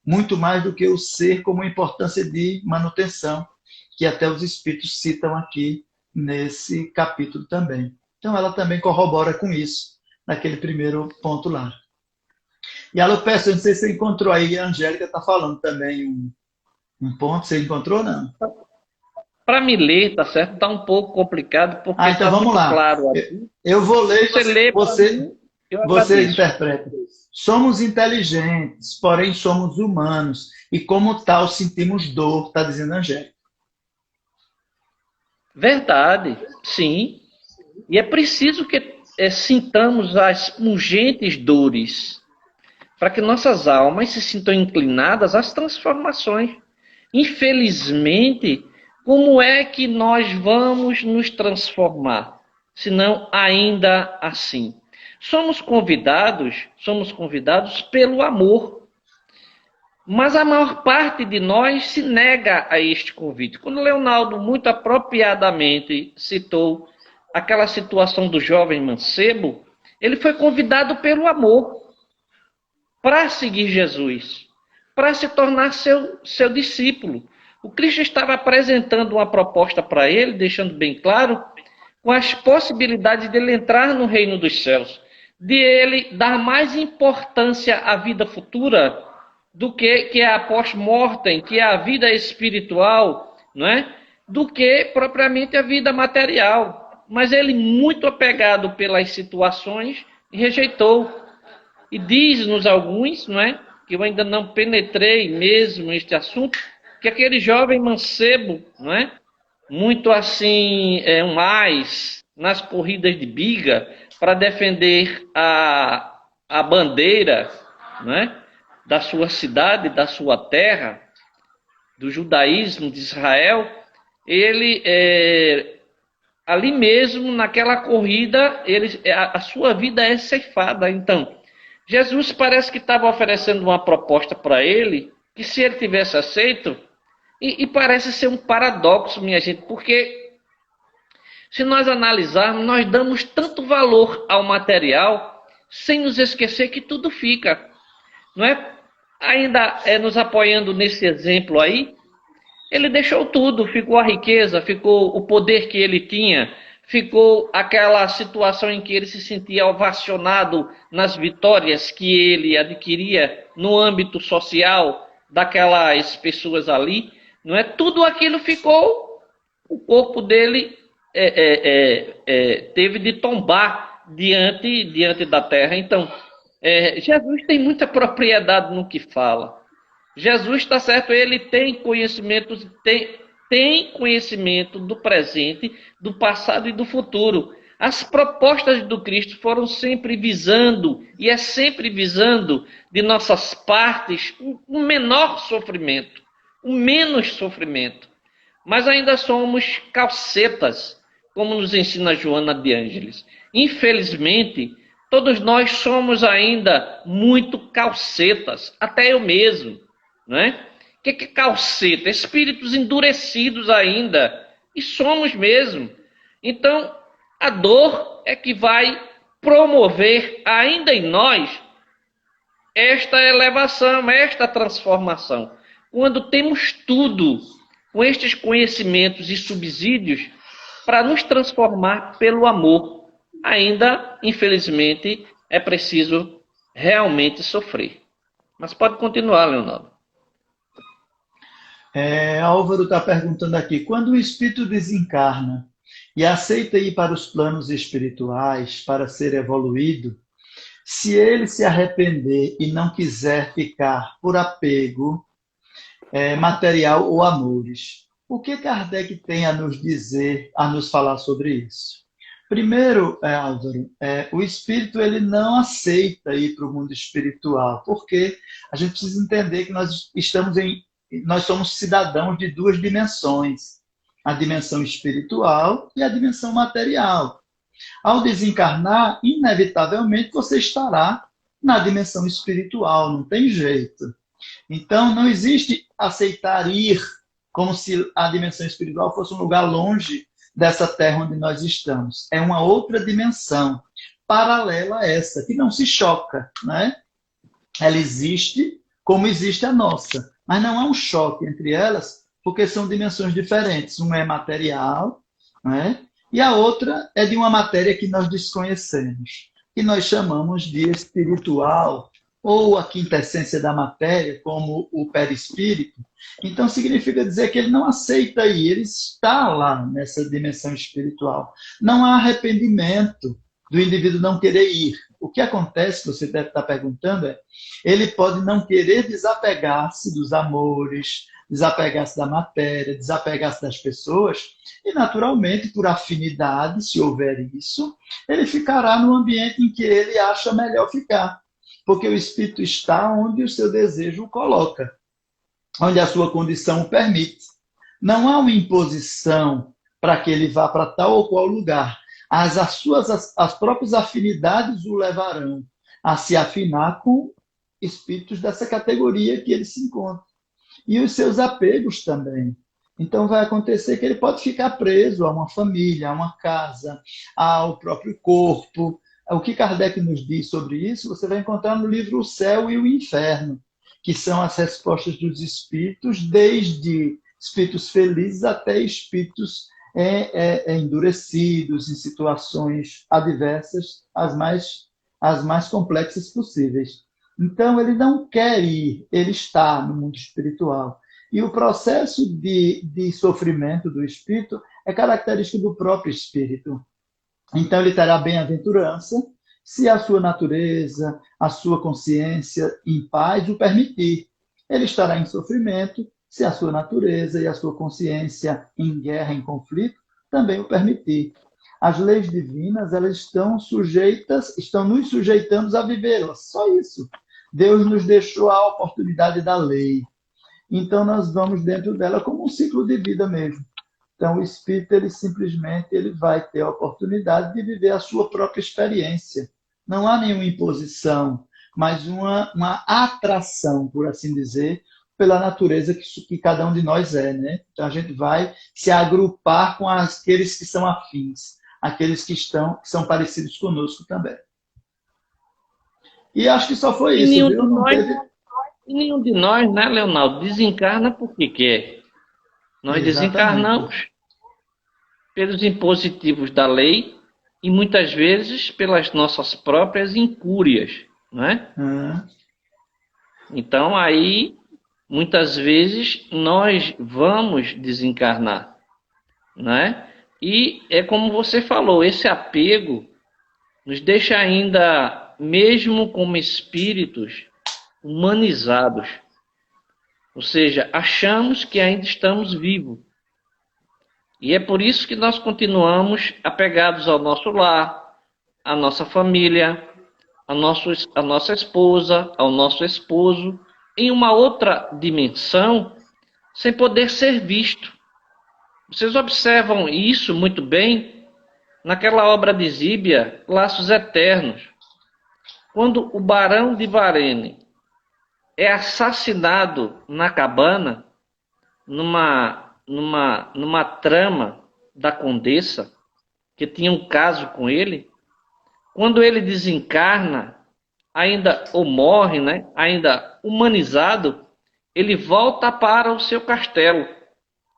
B: muito mais do que o ser, como importância de manutenção, que até os espíritos citam aqui nesse capítulo também. Então, ela também corrobora com isso, naquele primeiro ponto lá. E a Lupécio, não sei se você encontrou aí, a Angélica está falando também um ponto, você encontrou, não?
C: Para me ler, tá certo? Está um pouco complicado, porque
B: então vamos lá.
C: Claro.
B: Eu vou ler, você
C: mim,
B: interpreta. Somos inteligentes, porém somos humanos, e como tal sentimos dor, está dizendo a Angélica.
C: Verdade, sim. E é preciso que sintamos as pungentes dores, para que nossas almas se sintam inclinadas às transformações. Infelizmente, como é que nós vamos nos transformar, se não ainda assim? Somos convidados pelo amor. Mas a maior parte de nós se nega a este convite. Quando Leonardo muito apropriadamente citou aquela situação do jovem mancebo, ele foi convidado pelo amor para seguir Jesus, para se tornar seu discípulo. O Cristo estava apresentando uma proposta para ele, deixando bem claro, com as possibilidades dele entrar no reino dos céus, de ele dar mais importância à vida futura do que é a pós-mortem, que é a vida espiritual, não é? Do que propriamente a vida material. Mas ele, muito apegado pelas situações, rejeitou. E diz-nos alguns, não é? Que eu ainda não penetrei mesmo este assunto, que aquele jovem mancebo, não é? Muito assim, mais nas corridas de biga, para defender a bandeira, né, da sua cidade, da sua terra, do judaísmo de Israel, ele ali mesmo, naquela corrida, a sua vida é ceifada. Então, Jesus parece que estava oferecendo uma proposta para ele, que se ele tivesse aceito, e parece ser um paradoxo, minha gente, porque se nós analisarmos, nós damos tanto valor ao material, sem nos esquecer que tudo fica, não é? Ainda nos apoiando nesse exemplo aí, ele deixou tudo, ficou a riqueza, ficou o poder que ele tinha, ficou aquela situação em que ele se sentia ovacionado nas vitórias que ele adquiria no âmbito social daquelas pessoas ali, não é? Tudo aquilo ficou, o corpo dele teve de tombar diante da terra. Então, Jesus tem muita propriedade no que fala. Jesus está certo, ele tem conhecimento, tem conhecimento do presente, do passado e do futuro. As propostas do Cristo foram sempre visando, e é sempre visando, de nossas partes, um menor sofrimento, um menos sofrimento. Mas ainda somos calcetas, como nos ensina Joana de Ângeles. Infelizmente, todos nós somos ainda muito calcetas, até eu mesmo. Não é? O que é calceta? Espíritos endurecidos ainda. E somos mesmo. Então, a dor é que vai promover ainda em nós esta elevação, esta transformação. Quando temos tudo, com estes conhecimentos e subsídios, para nos transformar pelo amor, ainda, infelizmente, é preciso realmente sofrer. Mas pode continuar, Leonardo.
B: Álvaro está perguntando aqui, quando o espírito desencarna e aceita ir para os planos espirituais para ser evoluído, se ele se arrepender e não quiser ficar por apego material ou amores, o que Kardec tem a nos dizer, a nos falar sobre isso? Primeiro, Álvaro, o espírito ele não aceita ir para o mundo espiritual, porque a gente precisa entender que nós somos cidadãos de duas dimensões, a dimensão espiritual e a dimensão material. Ao desencarnar, inevitavelmente você estará na dimensão espiritual, não tem jeito. Então, não existe aceitar ir como se a dimensão espiritual fosse um lugar longe dessa terra onde nós estamos. É uma outra dimensão, paralela a essa, que não se choca, né? Ela existe como existe a nossa. Mas não há um choque entre elas, porque são dimensões diferentes. Uma é material, né? E a outra é de uma matéria que nós desconhecemos, que nós chamamos de espiritual, ou a quinta essência da matéria, como o perispírito. Então, significa dizer que ele não aceita ir, ele está lá nessa dimensão espiritual. Não há arrependimento do indivíduo não querer ir. O que acontece, que você deve estar perguntando, ele pode não querer desapegar-se dos amores, desapegar-se da matéria, desapegar-se das pessoas, e naturalmente, por afinidade, se houver isso, ele ficará no ambiente em que ele acha melhor ficar. Porque o espírito está onde o seu desejo o coloca, onde a sua condição o permite. Não há uma imposição para que ele vá para tal ou qual lugar. As próprias afinidades o levarão a se afinar com espíritos dessa categoria que ele se encontra. E os seus apegos também. Então vai acontecer que ele pode ficar preso a uma família, a uma casa, ao próprio corpo. O que Kardec nos diz sobre isso, você vai encontrar no livro O Céu e o Inferno, que são as respostas dos espíritos, desde espíritos felizes até espíritos endurecidos, em situações adversas, as mais complexas possíveis. Então, ele não quer ir, ele está no mundo espiritual. E o processo de sofrimento do espírito é característico do próprio espírito. Então, ele terá bem-aventurança se a sua natureza, a sua consciência em paz o permitir. Ele estará em sofrimento se a sua natureza e a sua consciência em guerra, em conflito, também o permitir. as leis divinas, elas estão sujeitas, estão nos sujeitando a vivê-las. Só isso. Deus nos deixou a oportunidade da lei. Então, nós vamos dentro dela como um ciclo de vida mesmo. Então, o espírito, ele simplesmente ele vai ter a oportunidade de viver a sua própria experiência. Não há nenhuma imposição, mas uma atração, por assim dizer, pela natureza que cada um de nós é, né? Então, a gente vai se agrupar com aqueles que são afins, aqueles que são parecidos conosco também. E acho que só foi isso, viu?
C: Nenhum de nós, né, Leonardo, desencarna porque quer. Nós desencarnamos pelos impositivos da lei e muitas vezes pelas nossas próprias incúrias, né? Então aí, muitas vezes, nós vamos desencarnar, né? E é como você falou, esse apego nos deixa ainda, mesmo como espíritos, humanizados. Ou seja, achamos que ainda estamos vivos. E é por isso que nós continuamos apegados ao nosso lar, à nossa família, à nossa esposa, ao nosso esposo, em uma outra dimensão, sem poder ser visto. Vocês observam isso muito bem naquela obra de Zíbia, Laços Eternos. Quando o Barão de Varenne é assassinado na cabana, numa trama da Condessa, que tinha um caso com ele, quando ele desencarna, ainda ou morre, né, ainda humanizado, ele volta para o seu castelo.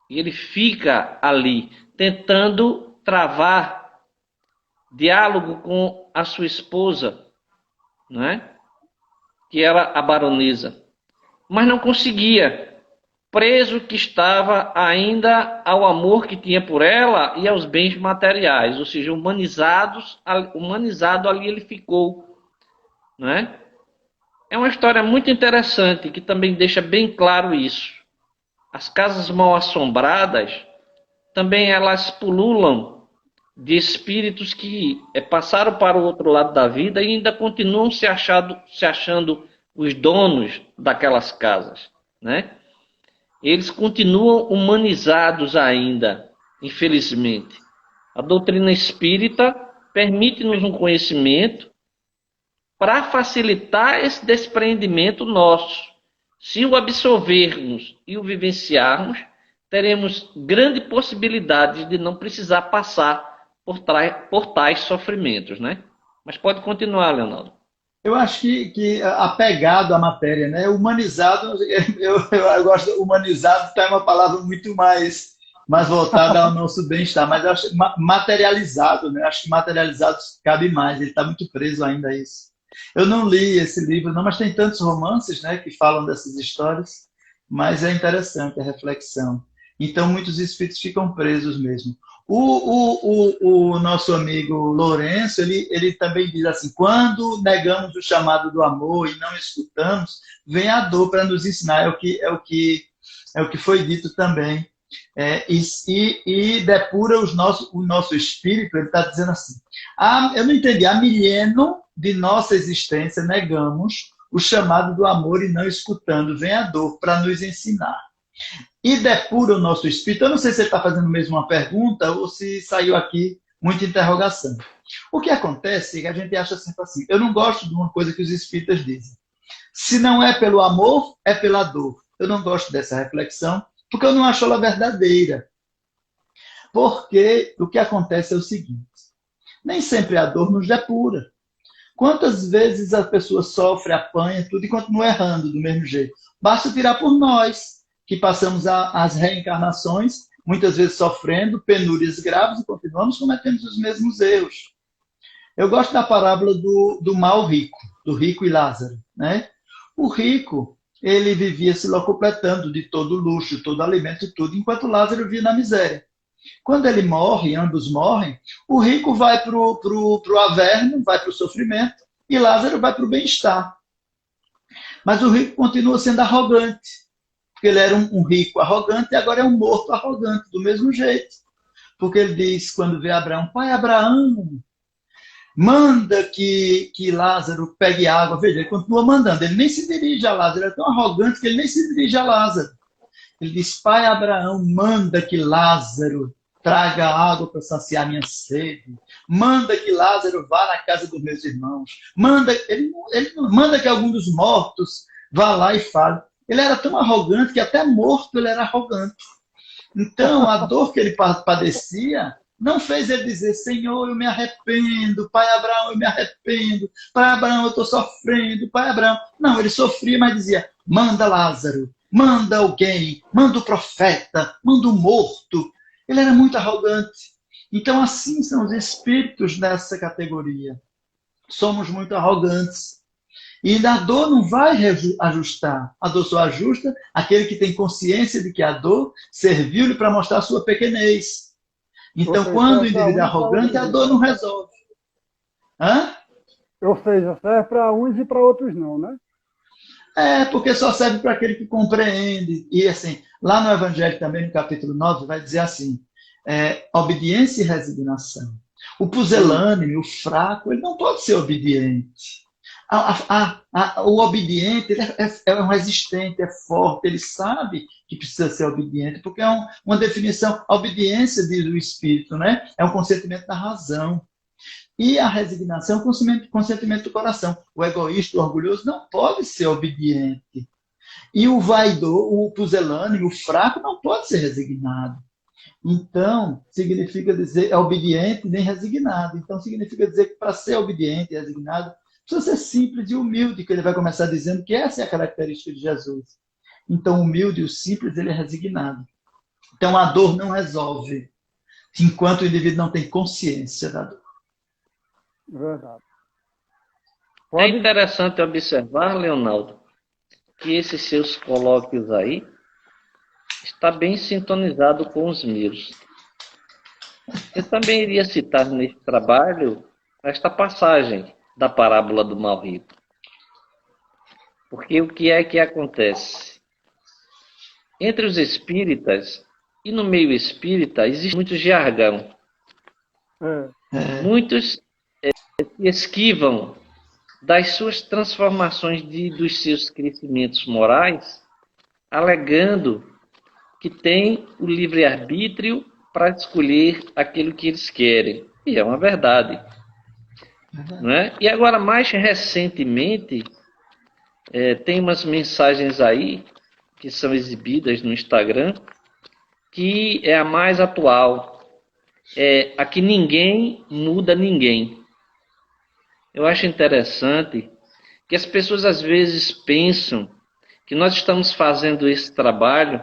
C: E ele fica ali, tentando travar diálogo com a sua esposa, né, que era a baronesa. Mas não conseguia, preso que estava ainda ao amor que tinha por ela e aos bens materiais, ou seja, humanizado ali ele ficou, né? É uma história muito interessante que também deixa bem claro isso. As casas mal assombradas também elas pululam de espíritos que passaram para o outro lado da vida e ainda continuam se achando os donos daquelas casas, né? Eles continuam humanizados ainda, infelizmente. A doutrina espírita permite-nos um conhecimento para facilitar esse despreendimento nosso. Se o absorvermos e o vivenciarmos, teremos grande possibilidade de não precisar passar por tais sofrimentos, né? Mas pode continuar, Leonardo.
B: Eu acho que apegado à matéria, né? Humanizado, eu gosto, humanizado é uma palavra muito mais voltada ao nosso bem-estar, mas eu acho materializado, né? Acho que materializado cabe mais, ele está muito preso ainda a isso. Eu não li esse livro, não, mas tem tantos romances, né, que falam dessas histórias, mas é interessante a reflexão. Então, muitos espíritos ficam presos mesmo. O nosso amigo Lourenço, ele também diz assim, quando negamos o chamado do amor e não escutamos, vem a dor para nos ensinar, é o que foi dito também. E depura o nosso espírito, ele está dizendo assim, eu não entendi, há milênio de nossa existência negamos o chamado do amor e não escutando, vem a dor para nos ensinar. E depura o nosso espírito. Eu não sei se ele está fazendo mesmo uma pergunta ou se saiu aqui muita interrogação. O que acontece é que a gente acha sempre assim, eu não gosto de uma coisa que os espíritas dizem. Se não é pelo amor, é pela dor. Eu não gosto dessa reflexão, porque eu não acho ela verdadeira. Porque o que acontece é o seguinte, nem sempre a dor nos depura. Quantas vezes a pessoa sofre, apanha, tudo e continua errando do mesmo jeito? Basta tirar por nós, que passamos as reencarnações, muitas vezes sofrendo penúrias graves e continuamos cometendo os mesmos erros. Eu gosto da parábola do mal rico, do rico e Lázaro, né? O rico, ele vivia se locupletando de todo luxo, todo alimento e tudo, enquanto Lázaro vivia na miséria. Quando ele morre, ambos morrem, o rico vai para o averno, vai para o sofrimento, e Lázaro vai para o bem-estar. Mas o rico continua sendo arrogante, porque ele era um rico arrogante e agora é um morto arrogante, do mesmo jeito. Porque ele diz, quando vê Abraão, pai Abraão, manda que Lázaro pegue água. Veja, ele continua mandando, ele nem se dirige a Lázaro, ele é tão arrogante que ele nem se dirige a Lázaro. Ele diz, pai Abraão, manda que Lázaro traga água para saciar minha sede. Manda que Lázaro vá na casa dos meus irmãos. Ele manda que algum dos mortos vá lá e fale. Ele era tão arrogante que até morto ele era arrogante. Então, a dor que ele padecia não fez ele dizer, Senhor, eu me arrependo, pai Abraão, eu me arrependo, pai Abraão, eu estou sofrendo, pai Abraão. Não, ele sofria, mas dizia, manda Lázaro, manda alguém, manda o profeta, manda o morto. Ele era muito arrogante. Então, assim são os espíritos dessa categoria. Somos muito arrogantes. E a dor não vai ajustar. A dor só ajusta aquele que tem consciência de que a dor serviu-lhe para mostrar a sua pequenez. Então, quando o indivíduo é arrogante, a dor não resolve. Hã?
A: Ou seja, serve para uns e para outros não, né?
B: Porque só serve para aquele que compreende. E assim, lá no Evangelho também, no capítulo 9, vai dizer assim, obediência e resignação. O pusilânime, o fraco, ele não pode ser obediente. O obediente ele é um resistente, é forte, ele sabe que precisa ser obediente, porque é uma definição, a obediência, diz o Espírito, né? É um consentimento da razão. E a resignação é um consentimento do coração. O egoísta, o orgulhoso, não pode ser obediente. E o vaidoso, o pusilânime, o fraco, não pode ser resignado. Então, significa dizer, é obediente nem resignado. Então, significa dizer que para ser obediente e resignado, precisa ser simples e humilde, que ele vai começar dizendo que essa é a característica de Jesus. Então, o humilde e o simples, ele é resignado. Então, a dor não resolve, enquanto o indivíduo não tem consciência da dor.
A: Verdade.
C: É interessante observar, Leonardo, que esses seus colóquios aí está bem sintonizado com os meus. Eu também iria citar nesse trabalho esta passagem da parábola do mal rico. Porque o que é que acontece? Entre os espíritas e no meio espírita existe muito jargão. Muitos se esquivam das suas transformações dos seus crescimentos morais, alegando que tem o livre-arbítrio para escolher aquilo que eles querem. E é uma verdade. Não é? E agora, mais recentemente, tem umas mensagens aí que são exibidas no Instagram, que é a mais atual. A que ninguém muda ninguém. Eu acho interessante que as pessoas às vezes pensam que nós estamos fazendo esse trabalho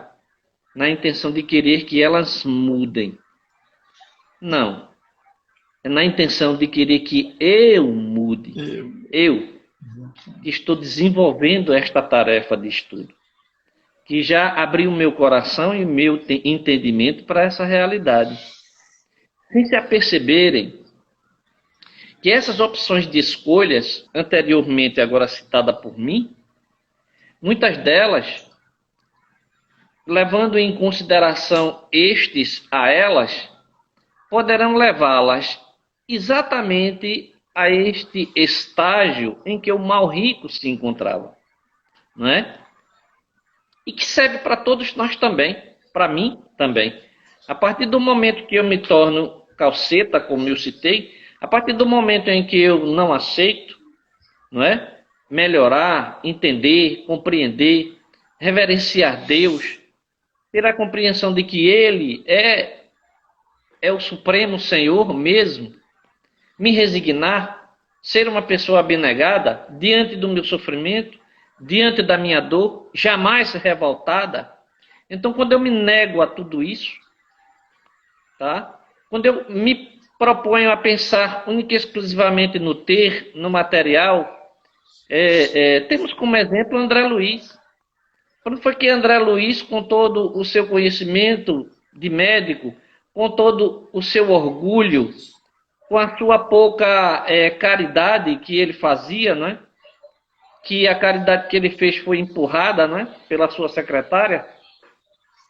C: na intenção de querer que elas mudem. Não. É na intenção de querer que eu mude. Eu que estou desenvolvendo esta tarefa de estudo. Que já abri o meu coração e o meu entendimento para essa realidade. Sem se aperceberem que essas opções de escolhas, anteriormente agora citada por mim, muitas delas, levando em consideração estes a elas, poderão levá-las exatamente a este estágio em que o mal rico se encontrava, não é? E que serve para todos nós também, para mim também. A partir do momento que eu me torno calceta, como eu citei, a partir do momento em que eu não aceito, não é? Melhorar, entender, compreender, reverenciar Deus, ter a compreensão de que Ele é o Supremo Senhor mesmo, me resignar, ser uma pessoa abnegada diante do meu sofrimento, diante da minha dor, jamais revoltada. Então, quando eu me nego a tudo isso, tá? Quando eu me proponho a pensar única e exclusivamente no ter, no material, temos como exemplo André Luiz. Quando foi que André Luiz, com todo o seu conhecimento de médico, com todo o seu orgulho, com a sua pouca caridade que ele fazia, não é? Que a caridade que ele fez foi empurrada, não é? Pela sua secretária,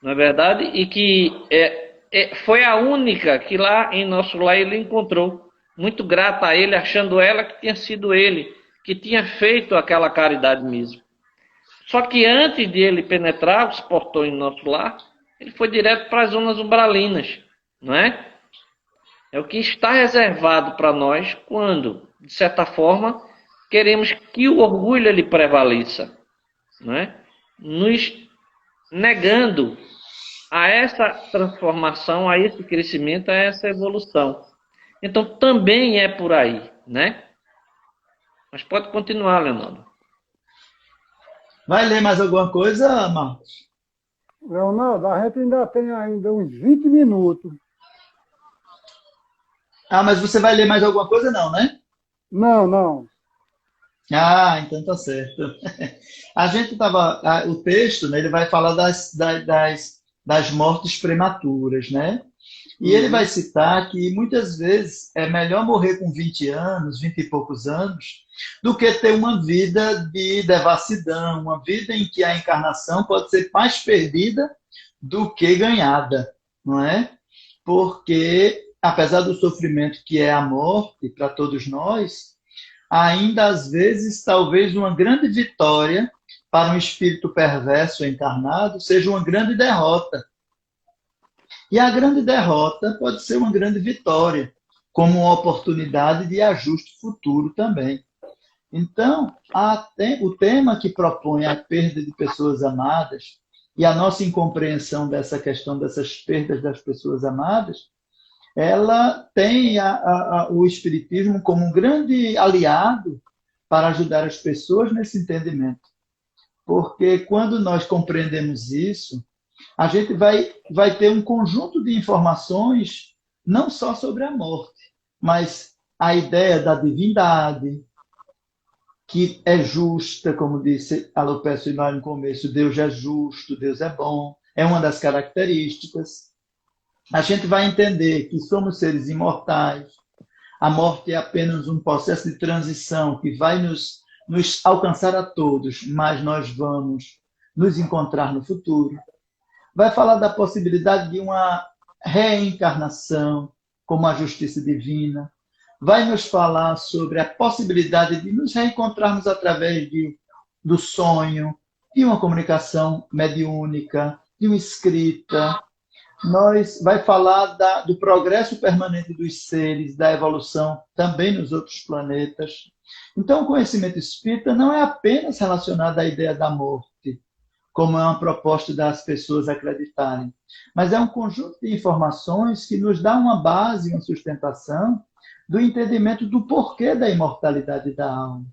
C: não é verdade? E que foi a única que lá em nosso lar ele encontrou. Muito grata a ele, achando ela que tinha sido ele, que tinha feito aquela caridade mesmo. Só que antes de ele penetrar os portões do nosso lar, ele foi direto para as zonas umbralinas, não é? É o que está reservado para nós quando, de certa forma, queremos que o orgulho ele prevaleça, não é? Nos negando a essa transformação, a esse crescimento, a essa evolução. Então também é por aí, né? Mas pode continuar, Leonardo.
B: Vai ler mais alguma coisa, Marcos?
A: Leonardo, a gente ainda tem ainda uns 20 minutos.
B: Ah, mas você vai ler mais alguma coisa não, né?
A: Não, não.
B: Ah, então tá certo. A gente tava, o texto, né, ele vai falar das mortes prematuras, né? E ele vai citar que muitas vezes é melhor morrer com 20 anos, 20 e poucos anos, do que ter uma vida de devassidão, uma vida em que a encarnação pode ser mais perdida do que ganhada, não é? Porque, apesar do sofrimento que é a morte para todos nós, ainda às vezes, talvez uma grande vitória para um espírito perverso encarnado seja uma grande derrota. E a grande derrota pode ser uma grande vitória, como uma oportunidade de ajuste futuro também. Então, o tema que propõe a perda de pessoas amadas e a nossa incompreensão dessa questão dessas perdas das pessoas amadas, ela tem o Espiritismo como um grande aliado para ajudar as pessoas nesse entendimento. Porque quando nós compreendemos isso, a gente vai ter um conjunto de informações, não só sobre a morte, mas a ideia da divindade, que é justa, como disse Alopécio lá no começo, Deus é justo, Deus é bom, é uma das características. A gente vai entender que somos seres imortais, a morte é apenas um processo de transição que vai nos alcançar a todos, mas nós vamos nos encontrar no futuro. Vai falar da possibilidade de uma reencarnação como a justiça divina. Vai nos falar sobre a possibilidade de nos reencontrarmos através do sonho, de uma comunicação mediúnica, de uma escrita. Vai falar do progresso permanente dos seres, da evolução também nos outros planetas. Então, o conhecimento espírita não é apenas relacionado à ideia da morte, como é uma proposta das pessoas acreditarem, mas é um conjunto de informações que nos dá uma base, uma sustentação do entendimento do porquê da imortalidade da alma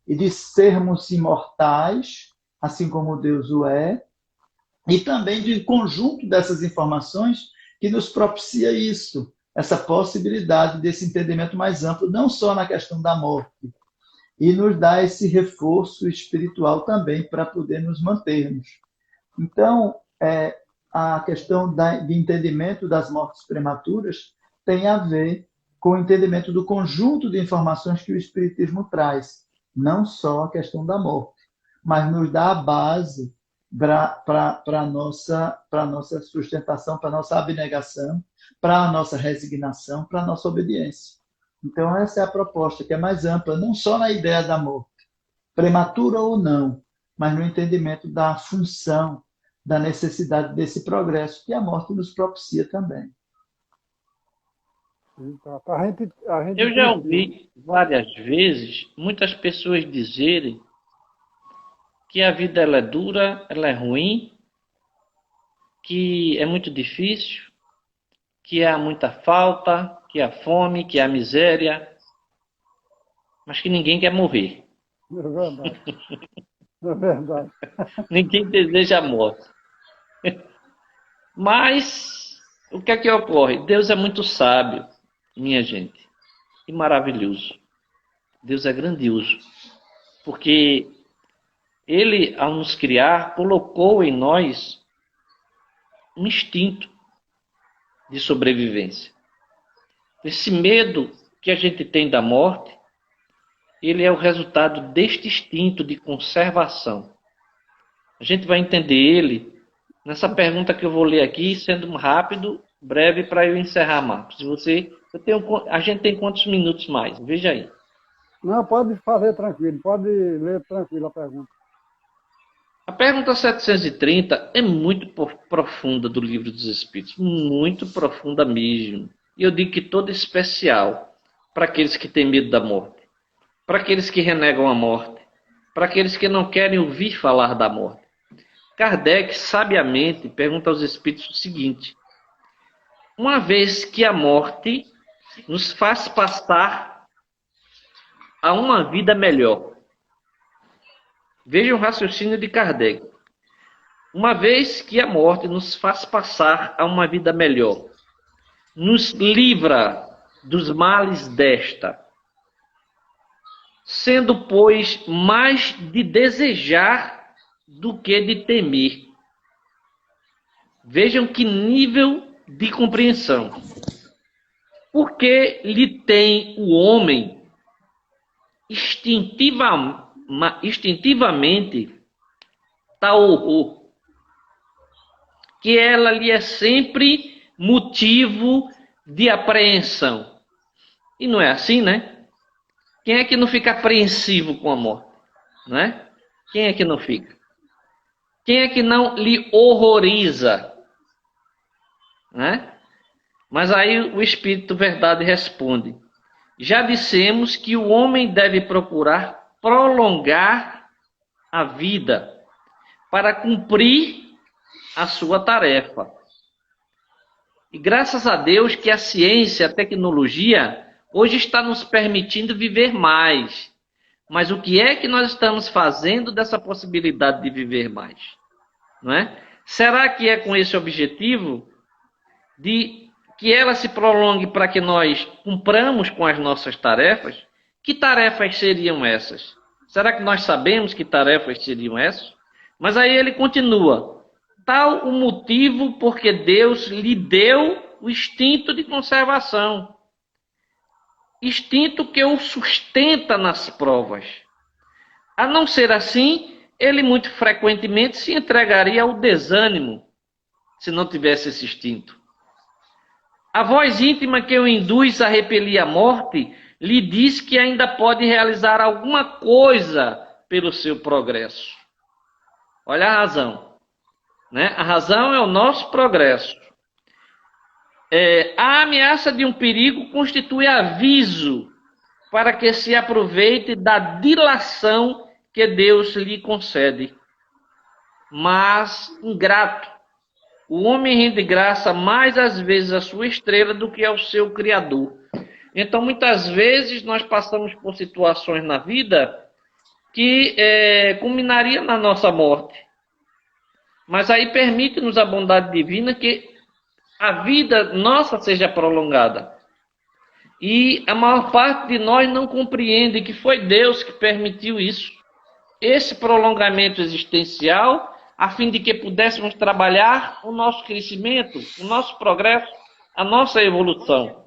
B: e de sermos imortais, assim como Deus o é, e também de conjunto dessas informações que nos propicia isso, essa possibilidade desse entendimento mais amplo, não só na questão da morte, e nos dá esse reforço espiritual também para poder nos mantermos. Então, a questão de entendimento das mortes prematuras tem a ver com o entendimento do conjunto de informações que o Espiritismo traz, não só a questão da morte, mas nos dá a base para a nossa sustentação, para a nossa abnegação, para a nossa resignação, para a nossa obediência. Então, essa é a proposta, que é mais ampla, não só na ideia da morte, prematura ou não, mas no entendimento da função, da necessidade desse progresso que a morte nos propicia também.
C: Eu já ouvi várias vezes muitas pessoas dizerem que a vida ela é dura, ela é ruim, que é muito difícil, que há muita falta, que há fome, que há miséria, mas que ninguém quer morrer.
A: É verdade. É verdade.
C: Ninguém deseja a morte. Mas o que é que ocorre? Deus é muito sábio, minha gente, e maravilhoso. Deus é grandioso, porque Ele, ao nos criar, colocou em nós um instinto de sobrevivência. Esse medo que a gente tem da morte, ele é o resultado deste instinto de conservação. A gente vai entender ele nessa pergunta que eu vou ler aqui, sendo rápido, breve para eu encerrar, Marcos. A gente tem quantos minutos mais? Veja aí.
A: Não, pode fazer tranquilo, pode ler tranquilo a pergunta.
C: A pergunta 730 é muito profunda do Livro dos Espíritos, muito profunda mesmo. E eu digo que toda especial para aqueles que têm medo da morte, para aqueles que renegam a morte, para aqueles que não querem ouvir falar da morte. Kardec, sabiamente, pergunta aos Espíritos o seguinte: uma vez que a morte nos faz passar a uma vida melhor. Veja o raciocínio de Kardec. Uma vez que a morte nos faz passar a uma vida melhor, nos livra dos males desta, sendo, pois, mais de desejar do que de temer. Vejam que nível de compreensão. Porque lhe tem o homem instintivamente tal horror, que ela lhe é sempre motivo de apreensão. E não é assim, né? Quem é que não fica apreensivo com a morte? Não é? Quem é que não fica? Quem é que não lhe horroriza? Não é? Mas aí o Espírito Verdade responde: já dissemos que o homem deve procurar prolongar a vida para cumprir a sua tarefa. E graças a Deus que a ciência, a tecnologia, hoje está nos permitindo viver mais. Mas o que é que nós estamos fazendo dessa possibilidade de viver mais? Não é? Será que é com esse objetivo de que ela se prolongue para que nós cumpramos com as nossas tarefas? Que tarefas seriam essas? Será que nós sabemos que tarefas seriam essas? Mas aí ele continua: tal o motivo porque Deus lhe deu o instinto de conservação. Instinto que o sustenta nas provas. A não ser assim, ele muito frequentemente se entregaria ao desânimo, se não tivesse esse instinto. A voz íntima que o induz a repelir a morte lhe diz que ainda pode realizar alguma coisa pelo seu progresso. Olha a razão, né? A razão é o nosso progresso. A ameaça de um perigo constitui aviso para que se aproveite da dilação que Deus lhe concede. Mas, ingrato, o homem rende graça mais às vezes à sua estrela do que ao seu Criador. Então, muitas vezes, nós passamos por situações na vida que culminaria na nossa morte. Mas aí permite-nos a bondade divina que a vida nossa seja prolongada. E a maior parte de nós não compreende que foi Deus que permitiu isso. Esse prolongamento existencial, a fim de que pudéssemos trabalhar o nosso crescimento, o nosso progresso, a nossa evolução.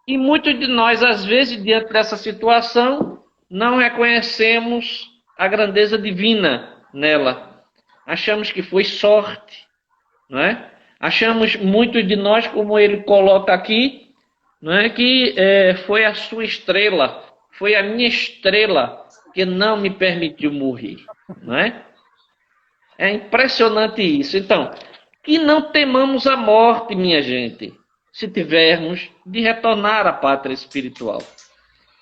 C: E muitos de nós, às vezes, diante dessa situação, não reconhecemos a grandeza divina nela. Achamos que foi sorte, não é? Achamos, muitos de nós, como ele coloca aqui, não é, que foi a sua estrela, foi a minha estrela que não me permitiu morrer, não é? É impressionante isso. Então, que não temamos a morte, minha gente, se tivermos de retornar à pátria espiritual.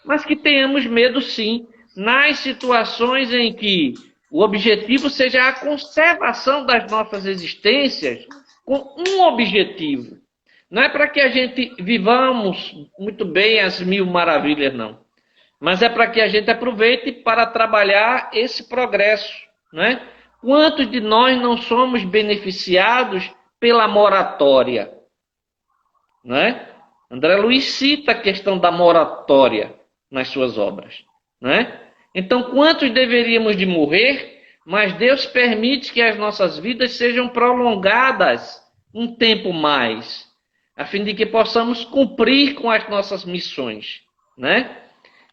C: Mas que tenhamos medo, sim, nas situações em que o objetivo seja a conservação das nossas existências com um objetivo. Não é para que a gente vivamos muito bem as mil maravilhas, não. Mas é para que a gente aproveite para trabalhar esse progresso, não é? Quantos de nós não somos beneficiados pela moratória? Não é? André Luiz cita a questão da moratória nas suas obras, não é? Então, quantos deveríamos de morrer, mas Deus permite que as nossas vidas sejam prolongadas um tempo mais, a fim de que possamos cumprir com as nossas missões, né?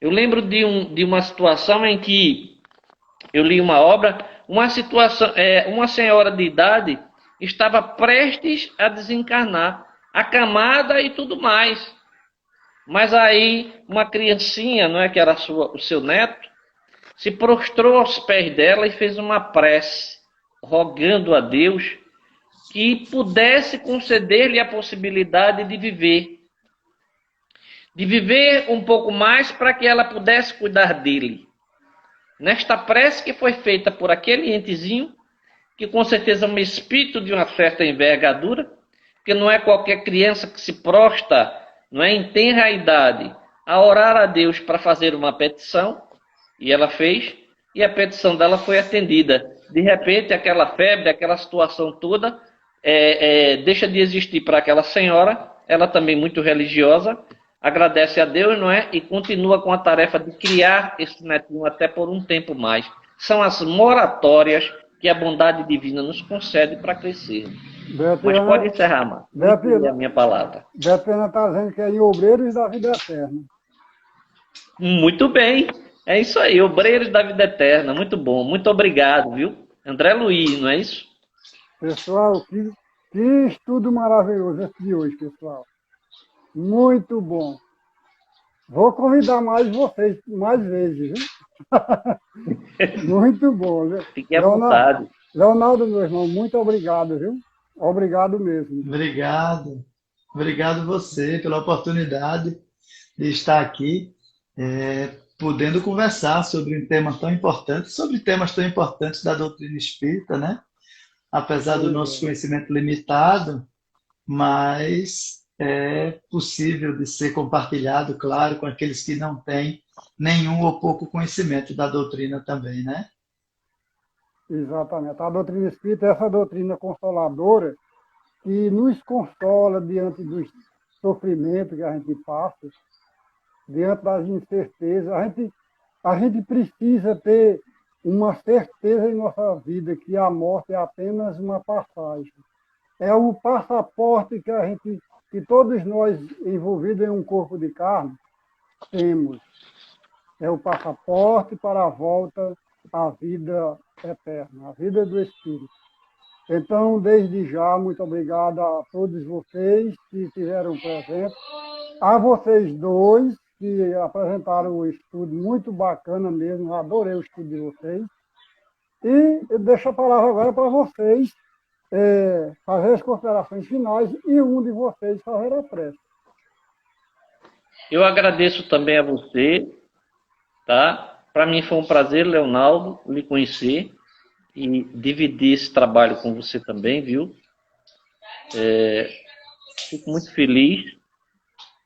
C: Eu lembro de uma situação em que eu li uma obra, uma senhora de idade estava prestes a desencarnar. acamada e tudo mais. Mas aí uma criancinha, não é, que era o seu neto, se prostrou aos pés dela e fez uma prece, rogando a Deus que pudesse conceder-lhe a possibilidade de viver um pouco mais para que ela pudesse cuidar dele. Nesta prece que foi feita por aquele entezinho, que com certeza é um espírito de uma certa envergadura, porque não é qualquer criança que se prostra, não é, em tenra idade, a orar a Deus para fazer uma petição, e ela fez, e a petição dela foi atendida. De repente, aquela febre, aquela situação toda, deixa de existir para aquela senhora, ela também muito religiosa, agradece a Deus, não é? E continua com a tarefa de criar esse netinho até por um tempo mais. São as moratórias que a bondade divina nos concede para crescer. Mas pode encerrar, Marcos. É a minha palavra.
A: Betânia está dizendo que é em Obreiros da Vida Eterna.
C: Muito bem. É isso aí, Obreiros da Vida Eterna. Muito bom. Muito obrigado, viu? André Luiz, não é isso?
A: Pessoal, que estudo maravilhoso esse de hoje, pessoal. Muito bom. Vou convidar mais vocês, mais vezes, viu? Muito bom, viu?
C: Fique à vontade.
A: Leonardo, meu irmão, muito obrigado, viu? Obrigado mesmo.
B: Obrigado. Obrigado você pela oportunidade de estar aqui, podendo conversar sobre um tema tão importante, sobre temas tão importantes da doutrina espírita, né? Apesar do nosso conhecimento limitado, mas é possível de ser compartilhado, claro, com aqueles que não têm nenhum ou pouco conhecimento da doutrina também, né?
A: Exatamente. A doutrina espírita é essa doutrina consoladora que nos consola diante dos sofrimentos que a gente passa, diante das incertezas. A gente precisa ter uma certeza em nossa vida que a morte é apenas uma passagem. É o passaporte que todos nós envolvidos em um corpo de carne temos. É o passaporte para a volta à vida eterna, a vida do Espírito. Então, desde já, muito obrigado a todos vocês que estiveram presentes, a vocês dois que apresentaram o estudo muito bacana mesmo, adorei o estudo de vocês. E eu deixo a palavra agora para vocês fazer as considerações finais e um de vocês fazer a prece.
C: Eu agradeço também a você, tá? Para mim foi um prazer, Leonardo, lhe conhecer e dividir esse trabalho com você também, viu? Fico muito feliz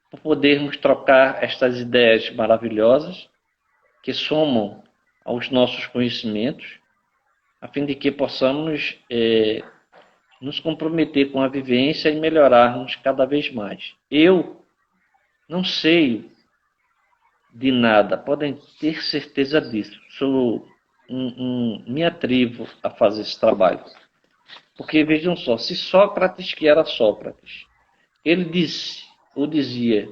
C: por podermos trocar estas ideias maravilhosas que somam aos nossos conhecimentos, a fim de que possamos nos comprometer com a vivência e melhorarmos cada vez mais. Eu não sei de nada, podem ter certeza disso. Me atrevo a fazer esse trabalho. Porque, vejam só, se Sócrates, que era Sócrates, ele dizia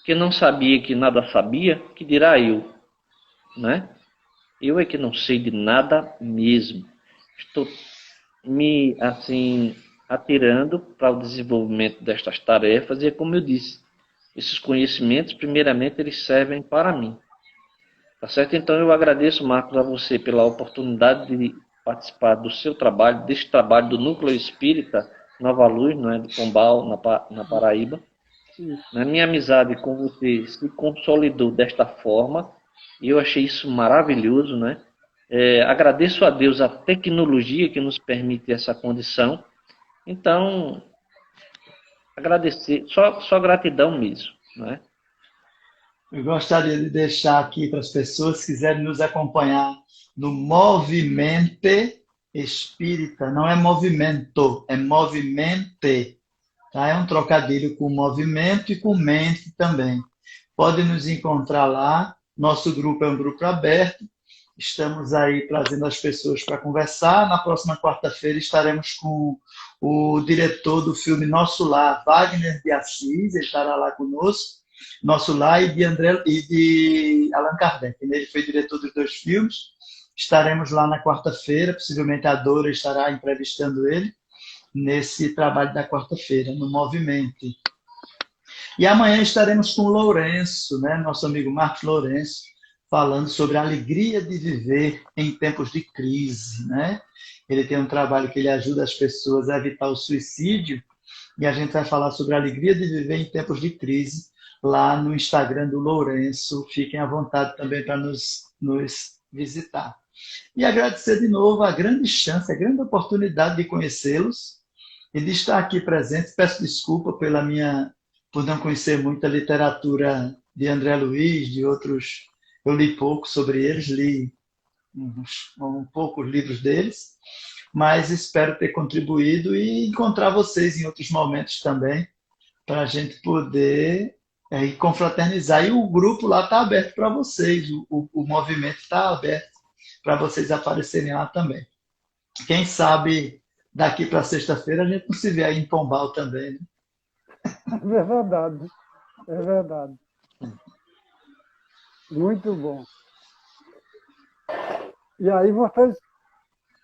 C: que não sabia que nada sabia, que dirá eu, né? Eu é que não sei de nada mesmo. Estou me, assim, atirando para o desenvolvimento destas tarefas, e é como eu disse, esses conhecimentos, primeiramente, eles servem para mim. Tá certo? Então, eu agradeço, Marcos, a você pela oportunidade de participar do seu trabalho, deste trabalho do Núcleo Espírita Nova Luz, não é, do Pombal, na Paraíba. Na minha amizade com você se consolidou desta forma, e eu achei isso maravilhoso, né? Agradeço a Deus a tecnologia que nos permite essa condição. Então, agradecer, só gratidão mesmo, né?
B: Eu gostaria de deixar aqui para as pessoas que quiserem nos acompanhar no Movimente Espírita. Não é movimento, é movimente. Tá? É um trocadilho com movimento e com mente também. Podem nos encontrar lá. Nosso grupo é um grupo aberto. Estamos aí trazendo as pessoas para conversar. Na próxima quarta-feira estaremos com o diretor do filme Nosso Lar, Wagner de Assis. Ele estará lá conosco. Nosso Lar e de Allan Kardec. Ele foi diretor dos 2 filmes. Estaremos lá na quarta-feira. Possivelmente a Dora estará entrevistando ele. nesse trabalho da quarta-feira, no Movimento. E amanhã estaremos com o Lourenço, né? Nosso amigo Marcos Lourenço, falando sobre a alegria de viver em tempos de crise, né? Ele tem um trabalho que ele ajuda as pessoas a evitar o suicídio, e a gente vai falar sobre a alegria de viver em tempos de crise lá no Instagram do Lourenço. Fiquem à vontade também para nos visitar. E agradecer de novo a grande chance, a grande oportunidade de conhecê-los e de estar aqui presente. Peço desculpa por não conhecer muita literatura de André Luiz, de outros. Eu li pouco sobre eles, li um pouco os livros deles, mas espero ter contribuído e encontrar vocês em outros momentos também, para a gente poder confraternizar. E o grupo lá está aberto para vocês, o movimento está aberto para vocês aparecerem lá também. Quem sabe daqui para sexta-feira a gente não se vê aí em Pombal também, né?
A: É verdade, é verdade. Muito bom. E aí vocês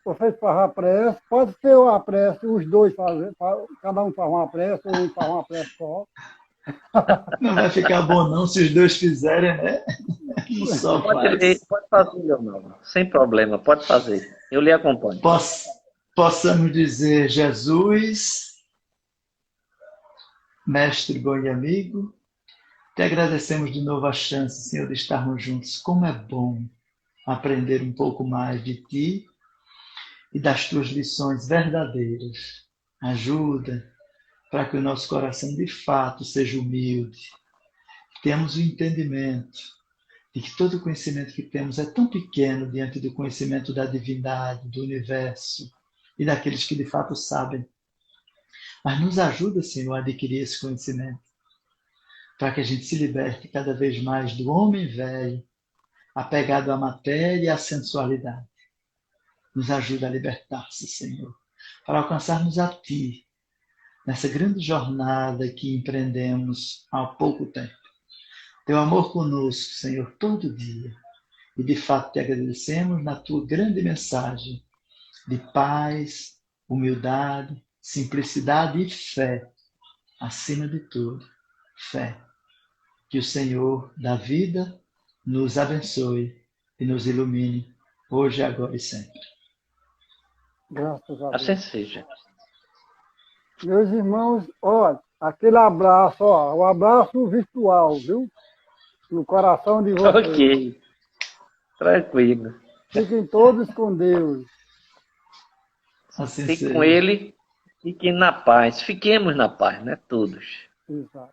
A: fazem a prece, pode ser uma prece, os dois fazem, cada um faz uma prece, ou um faz uma prece só.
B: Não vai ficar bom não se os dois fizerem, né? Só
C: pode fazer, Leonardo, sem problema, pode fazer. Eu lhe acompanho.
B: Possamos dizer: Jesus, mestre bom e amigo, te agradecemos de novo a chance, Senhor, de estarmos juntos. Como é bom aprender um pouco mais de Ti e das Tuas lições verdadeiras. Ajuda para que o nosso coração de fato seja humilde. Temos o entendimento de que todo o conhecimento que temos é tão pequeno diante do conhecimento da divindade, do universo e daqueles que de fato sabem. Mas nos ajuda, Senhor, a adquirir esse conhecimento, para que a gente se liberte cada vez mais do homem velho, apegado à matéria e à sensualidade. Nos ajuda a libertar-se, Senhor, para alcançarmos a Ti, nessa grande jornada que empreendemos há pouco tempo. Teu amor conosco, Senhor, todo dia. E de fato te agradecemos na Tua grande mensagem de paz, humildade, simplicidade e fé. Acima de tudo, fé. Que o Senhor da vida nos abençoe e nos ilumine, hoje, agora e sempre.
A: Graças a Deus.
C: Assim seja.
A: Meus irmãos, olha, aquele abraço, o abraço virtual, viu? No coração de vocês.
C: Ok, tranquilo.
A: Fiquem todos com Deus.
B: Assim
C: Fique
B: seja.
C: com Ele, fiquem na paz. Fiquemos na paz, né? Todos.
A: Exato.